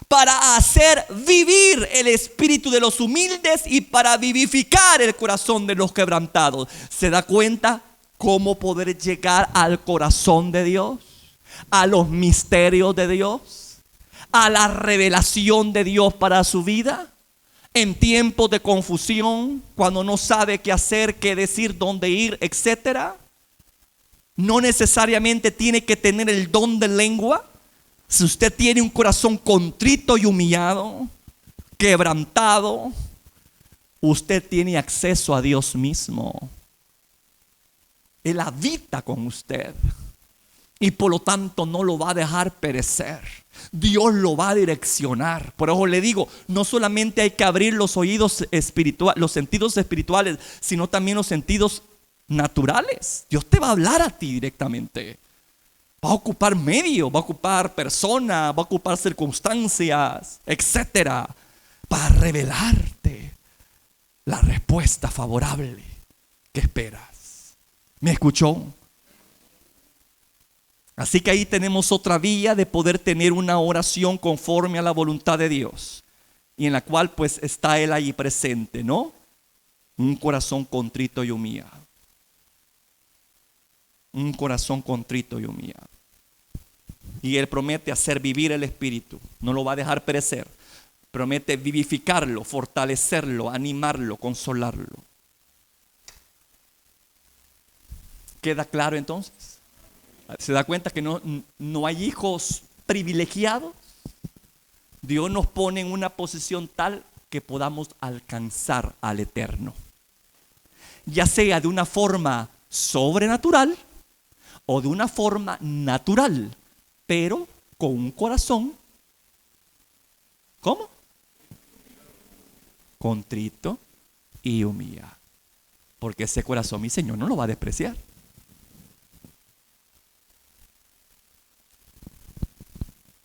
Para hacer vivir el espíritu de los humildes y para vivificar el corazón de los quebrantados. ¿Se da cuenta cómo poder llegar al corazón de Dios? A los misterios de Dios, a la revelación de Dios para su vida. En tiempos de confusión, cuando no sabe qué hacer, qué decir, dónde ir, etcétera. No necesariamente tiene que tener el don de lengua. Si usted tiene un corazón contrito y humillado, quebrantado, usted tiene acceso a Dios mismo. Él habita con usted y por lo tanto no lo va a dejar perecer. Dios lo va a direccionar. Por eso le digo, no solamente hay que abrir los oídos espirituales, los sentidos espirituales, sino también los sentidos naturales. Dios te va a hablar a ti directamente. Va a ocupar medio, va a ocupar persona, va a ocupar circunstancias, etcétera, para revelarte la respuesta favorable que esperas. ¿Me escuchó? Así que ahí tenemos otra vía de poder tener una oración conforme a la voluntad de Dios, y en la cual pues está Él ahí presente, ¿no? Un corazón contrito y humillado. Un corazón contrito y humillado. Y Él promete hacer vivir el espíritu. No lo va a dejar perecer. Promete vivificarlo, fortalecerlo, animarlo, consolarlo. ¿Queda claro entonces? ¿Se da cuenta que no hay hijos privilegiados, Dios nos pone en una posición tal que podamos alcanzar al Eterno. Ya sea de una forma sobrenatural o de una forma natural, pero con un corazón, ¿cómo? Contrito y humillado. Porque ese corazón mi Señor no lo va a despreciar.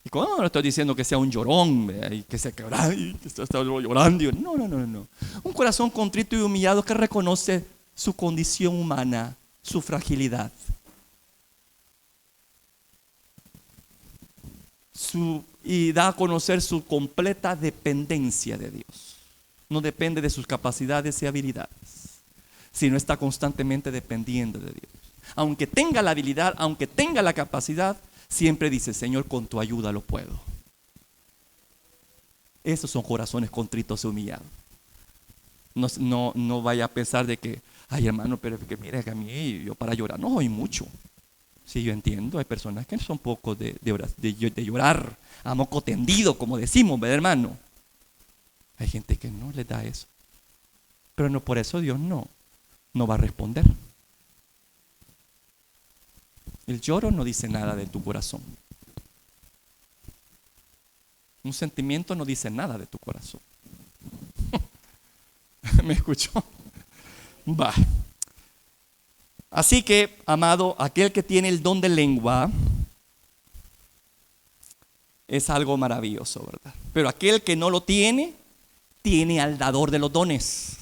Y como no estoy diciendo que sea un llorón, y que se quebra y que está llorando. No. Un corazón contrito y humillado que reconoce su condición humana, su fragilidad. Y da a conocer su completa dependencia de Dios. No depende de sus capacidades y habilidades, sino está constantemente dependiendo de Dios. Aunque tenga la habilidad, aunque tenga la capacidad, siempre dice: Señor, con tu ayuda lo puedo. Esos son corazones contritos y humillados. No vaya a pensar de que, ay hermano, pero que mire que a mí yo para llorar no soy mucho. Sí, yo entiendo, hay personas que son poco de llorar a moco tendido, como decimos, ¿verdad, hermano? Hay gente que no le da eso. Pero no por eso Dios no va a responder. El lloro no dice nada de tu corazón. Un sentimiento no dice nada de tu corazón. ¿Me escuchó? Va. Así que, amado, aquel que tiene el don de lengua es algo maravilloso, ¿verdad? Pero aquel que no lo tiene, tiene al dador de los dones,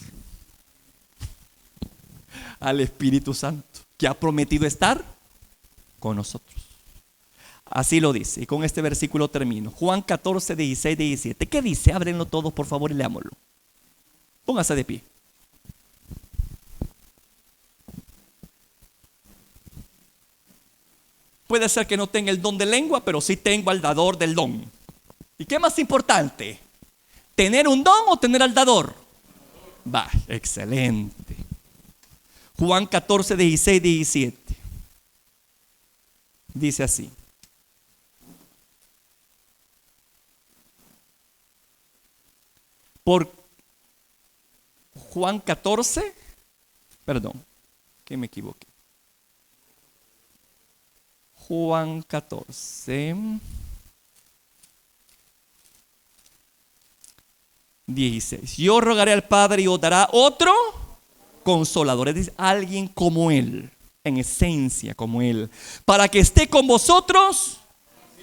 al Espíritu Santo, que ha prometido estar con nosotros. Así lo dice, y con este versículo termino. Juan 14, 16, 17. ¿Qué dice? Ábrenlo todos, por favor, y leámoslo. Póngase de pie. Puede ser que no tenga el don de lengua, pero sí tengo al dador del don. ¿Y qué más importante? ¿Tener un don o tener al dador? Va, excelente. Juan 14, 16, 17. Dice así. Por Juan 14, perdón, que me equivoqué. Juan 14, 16. Yo rogaré al Padre y os dará otro consolador, es decir, alguien como Él, en esencia como Él, para que esté con vosotros.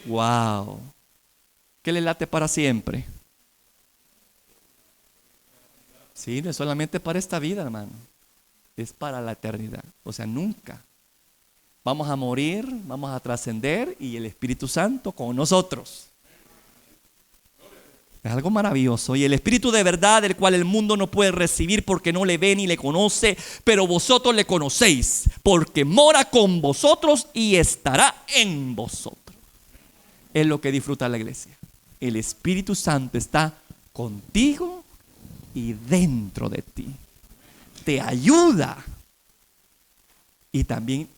Wow. ¿Qué le late para siempre? Sí, no es solamente para esta vida, hermano. Es para la eternidad. O sea, nunca. Vamos a morir, vamos a trascender y el Espíritu Santo con nosotros. Es algo maravilloso. Y el Espíritu de verdad, el cual el mundo no puede recibir porque no le ve ni le conoce, pero vosotros le conocéis, porque mora con vosotros y estará en vosotros. Es lo que disfruta la iglesia. El Espíritu Santo está contigo y dentro de ti. Te ayuda. Y también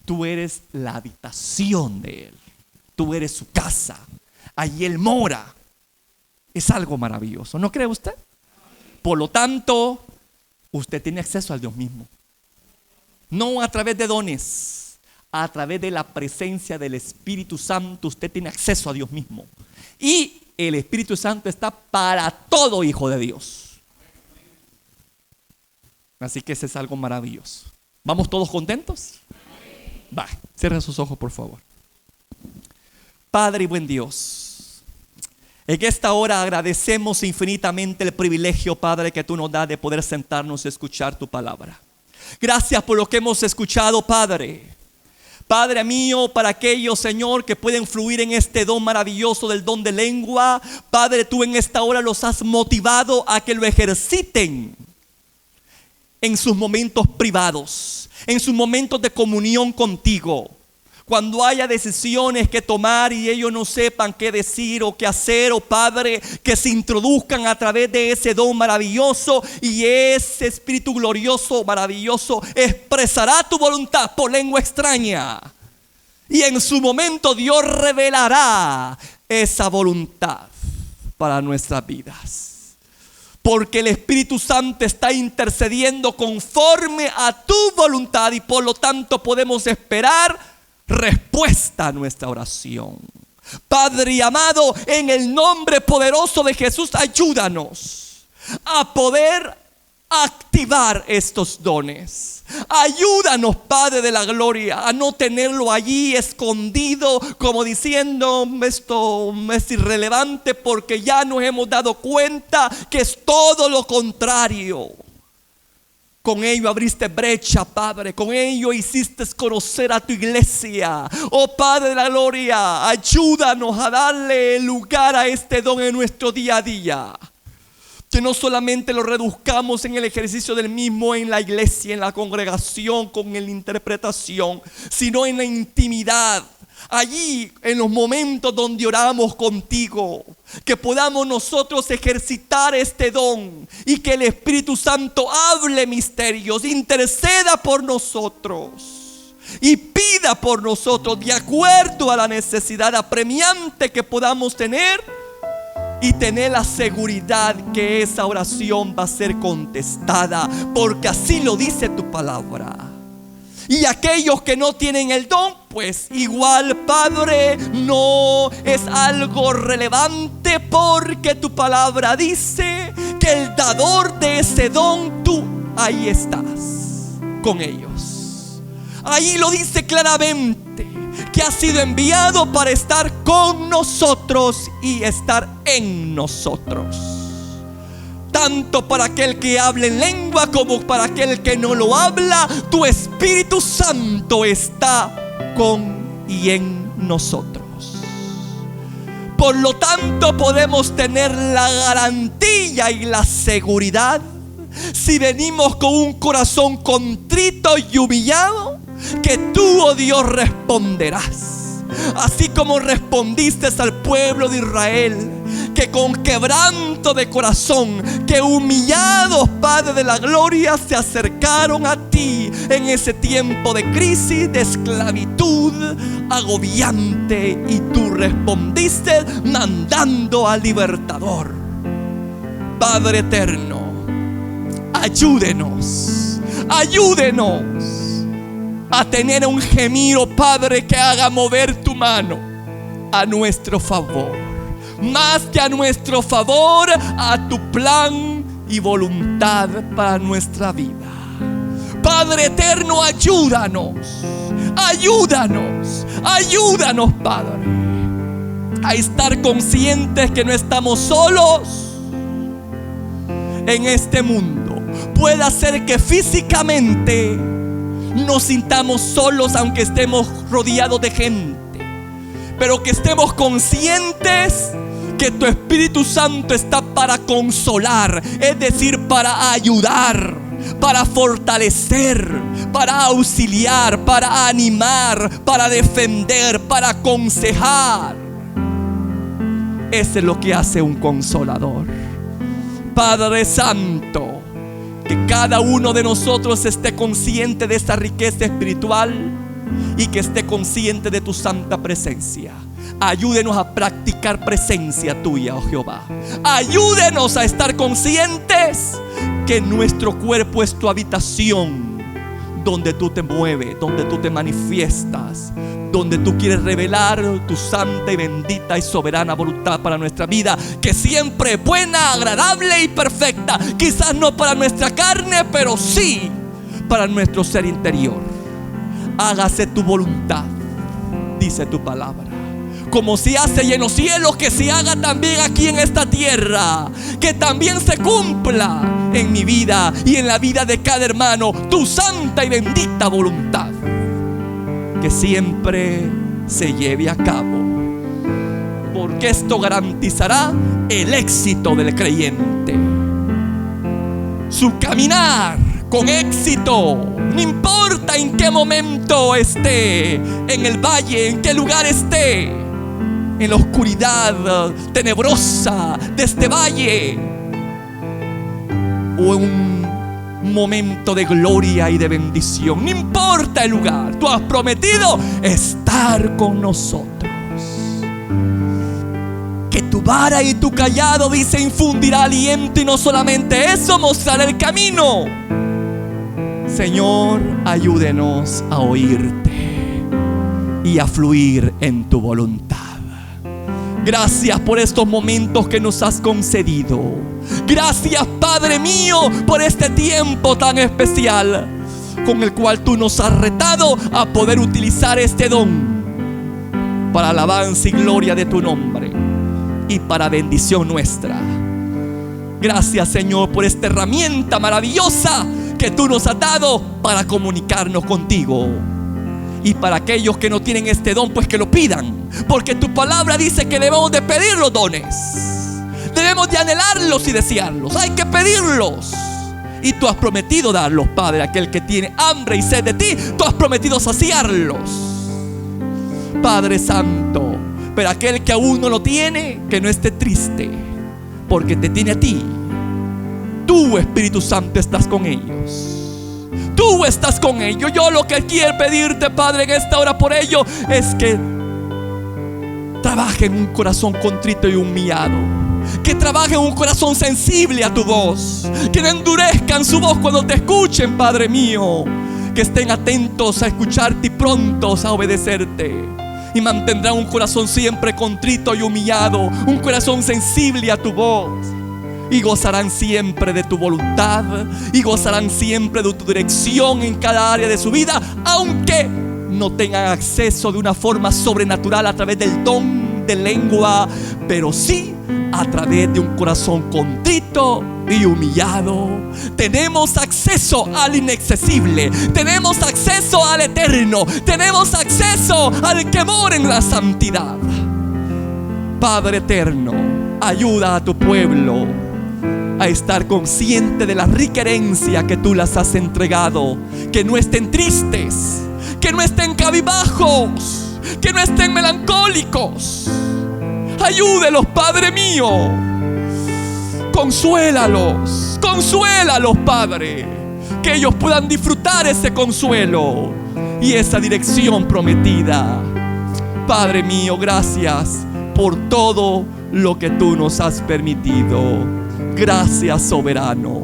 tú eres la habitación de Él. Tú eres su casa. Allí Él mora. Es algo maravilloso, ¿no cree usted? Por lo tanto, usted tiene acceso al Dios mismo. No a través de dones, a través de la presencia del Espíritu Santo, usted tiene acceso a Dios mismo. Y el Espíritu Santo está para todo hijo de Dios. Así que ese es algo maravilloso. ¿Vamos todos contentos? Va, cierren sus ojos, por favor. Padre y buen Dios, en esta hora agradecemos infinitamente el privilegio, Padre, que tú nos das de poder sentarnos y escuchar tu palabra. Gracias por lo que hemos escuchado, Padre. Padre mío, para aquellos, Señor, que pueden fluir en este don maravilloso del don de lengua, Padre, tú en esta hora los has motivado a que lo ejerciten en sus momentos privados, en sus momentos de comunión contigo. Cuando haya decisiones que tomar y ellos no sepan qué decir o qué hacer, oh Padre, que se introduzcan a través de ese don maravilloso, y ese Espíritu glorioso, maravilloso, expresará tu voluntad por lengua extraña. Y en su momento Dios revelará esa voluntad para nuestras vidas. Porque el Espíritu Santo está intercediendo conforme a tu voluntad y por lo tanto podemos esperar respuesta a nuestra oración. Padre amado, en el nombre poderoso de Jesús, ayúdanos a poder activar estos dones. Ayúdanos, Padre de la gloria, a no tenerlo allí escondido como diciendo esto es irrelevante, porque ya nos hemos dado cuenta que es todo lo contrario. Con ello abriste brecha, Padre. Con ello hiciste conocer a tu iglesia. Oh Padre de la gloria, ayúdanos a darle lugar a este don en nuestro día a día. Que no solamente lo reduzcamos en el ejercicio del mismo en la iglesia, en la congregación, con la interpretación, sino en la intimidad. Allí, en los momentos donde oramos contigo, que podamos nosotros ejercitar este don y que el Espíritu Santo hable misterios, interceda por nosotros y pida por nosotros de acuerdo a la necesidad apremiante que podamos tener, y tener la seguridad que esa oración va a ser contestada, porque así lo dice tu palabra. Y aquellos que no tienen el don, pues igual, Padre, no es algo relevante, porque tu palabra dice que el dador de ese don, tú ahí estás con ellos. Ahí lo dice claramente, que ha sido enviado para estar con nosotros y estar en nosotros. Tanto para aquel que habla en lengua como para aquel que no lo habla, tu Espíritu Santo está con y en nosotros. Por lo tanto, podemos tener la garantía y la seguridad, si venimos con un corazón contrito y humillado, que tú, oh Dios, responderás. Así como respondiste al pueblo de Israel, que con quebranto de corazón, que humillados, Padre de la gloria, se acercaron a ti en ese tiempo de crisis, de esclavitud agobiante, y tú respondiste mandando al libertador. Padre eterno, ayúdenos a tener un gemido, Padre, que haga mover tu mano a nuestro favor. Más que a nuestro favor, a tu plan y voluntad para nuestra vida. Padre eterno, ayúdanos, Padre, a estar conscientes que no estamos solos en este mundo. Puede ser que físicamente nos sintamos solos, aunque estemos rodeados de gente, pero que estemos conscientes que tu Espíritu Santo está para consolar, es decir, para ayudar, para fortalecer, para auxiliar, para animar, para defender, para aconsejar. Eso es lo que hace un consolador. Padre Santo, que cada uno de nosotros esté consciente de esta riqueza espiritual y que esté consciente de tu santa presencia. Ayúdenos a practicar presencia tuya, oh Jehová. Ayúdenos a estar conscientes que nuestro cuerpo es tu habitación, donde tú te mueves, donde tú te manifiestas, donde tú quieres revelar tu santa y bendita y soberana voluntad para nuestra vida, que siempre es buena, agradable y perfecta. Quizás no para nuestra carne, pero sí para nuestro ser interior. Hágase tu voluntad, dice tu palabra, como se hace en los cielos, que se haga también aquí en esta tierra. Que también se cumpla en mi vida y en la vida de cada hermano tu santa y bendita voluntad, que siempre se lleve a cabo, porque esto garantizará el éxito del creyente, su caminar con éxito. No importa en qué momento esté, en el valle, en qué lugar esté, en la oscuridad tenebrosa de este valle, o en un momento de gloria y de bendición. No importa el lugar, tú has prometido estar estar con nosotros. Que tu vara y tu callado, dice, infundirá aliento, y no solamente eso, mostrará el camino. Señor, ayúdenos a oírte y a fluir en tu voluntad. Gracias por estos momentos que nos has concedido. Gracias, Padre mío, por este tiempo tan especial con el cual tú nos has retado a poder utilizar este don para alabanza y gloria de tu nombre y para bendición nuestra. Gracias, Señor, por esta herramienta maravillosa que tú nos has dado para comunicarnos contigo. Y para aquellos que no tienen este don, pues que lo pidan, porque tu palabra dice que debemos de pedir los dones, debemos de anhelarlos y desearlos. Hay que pedirlos, y tú has prometido darlos, Padre. Aquel que tiene hambre y sed de ti, tú has prometido saciarlos, Padre Santo. Pero aquel que aún no lo tiene, que no esté triste, porque te tiene a ti. Tú, Espíritu Santo, estás con ellos. Tú estás con ellos. Yo lo que quiero pedirte, Padre, en esta hora por ello, es que trabaje en un corazón contrito y humillado. Que trabaje en un corazón sensible a tu voz. Que no endurezcan su voz cuando te escuchen, Padre mío. Que estén atentos a escucharte y prontos a obedecerte. Y mantendrán un corazón siempre contrito y humillado. Un corazón sensible a tu voz. Y gozarán siempre de tu voluntad, y gozarán siempre de tu dirección en cada área de su vida, aunque no tengan acceso de una forma sobrenatural a través del don de lengua, pero sí a través de un corazón contrito y humillado. Tenemos acceso al inaccesible, tenemos acceso al eterno, tenemos acceso al que mora en la santidad. Padre eterno, ayuda a tu pueblo a estar consciente de la rica herencia que tú las has entregado. Que no estén tristes, que no estén cabizbajos, que no estén melancólicos. Ayúdelos, Padre mío. Consuélalos, consuélalos, Padre. Que ellos puedan disfrutar ese consuelo y esa dirección prometida. Padre mío, gracias por todo lo que tú nos has permitido. Gracias, soberano,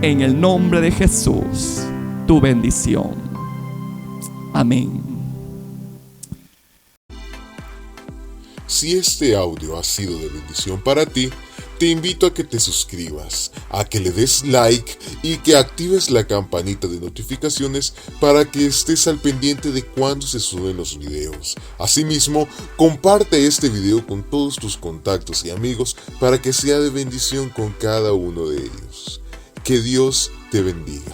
en el nombre de Jesús, tu bendición. Amén. Si este audio ha sido de bendición para ti, te invito a que te suscribas, a que le des like y que actives la campanita de notificaciones para que estés al pendiente de cuando se suben los videos. Asimismo, comparte este video con todos tus contactos y amigos para que sea de bendición con cada uno de ellos. Que Dios te bendiga.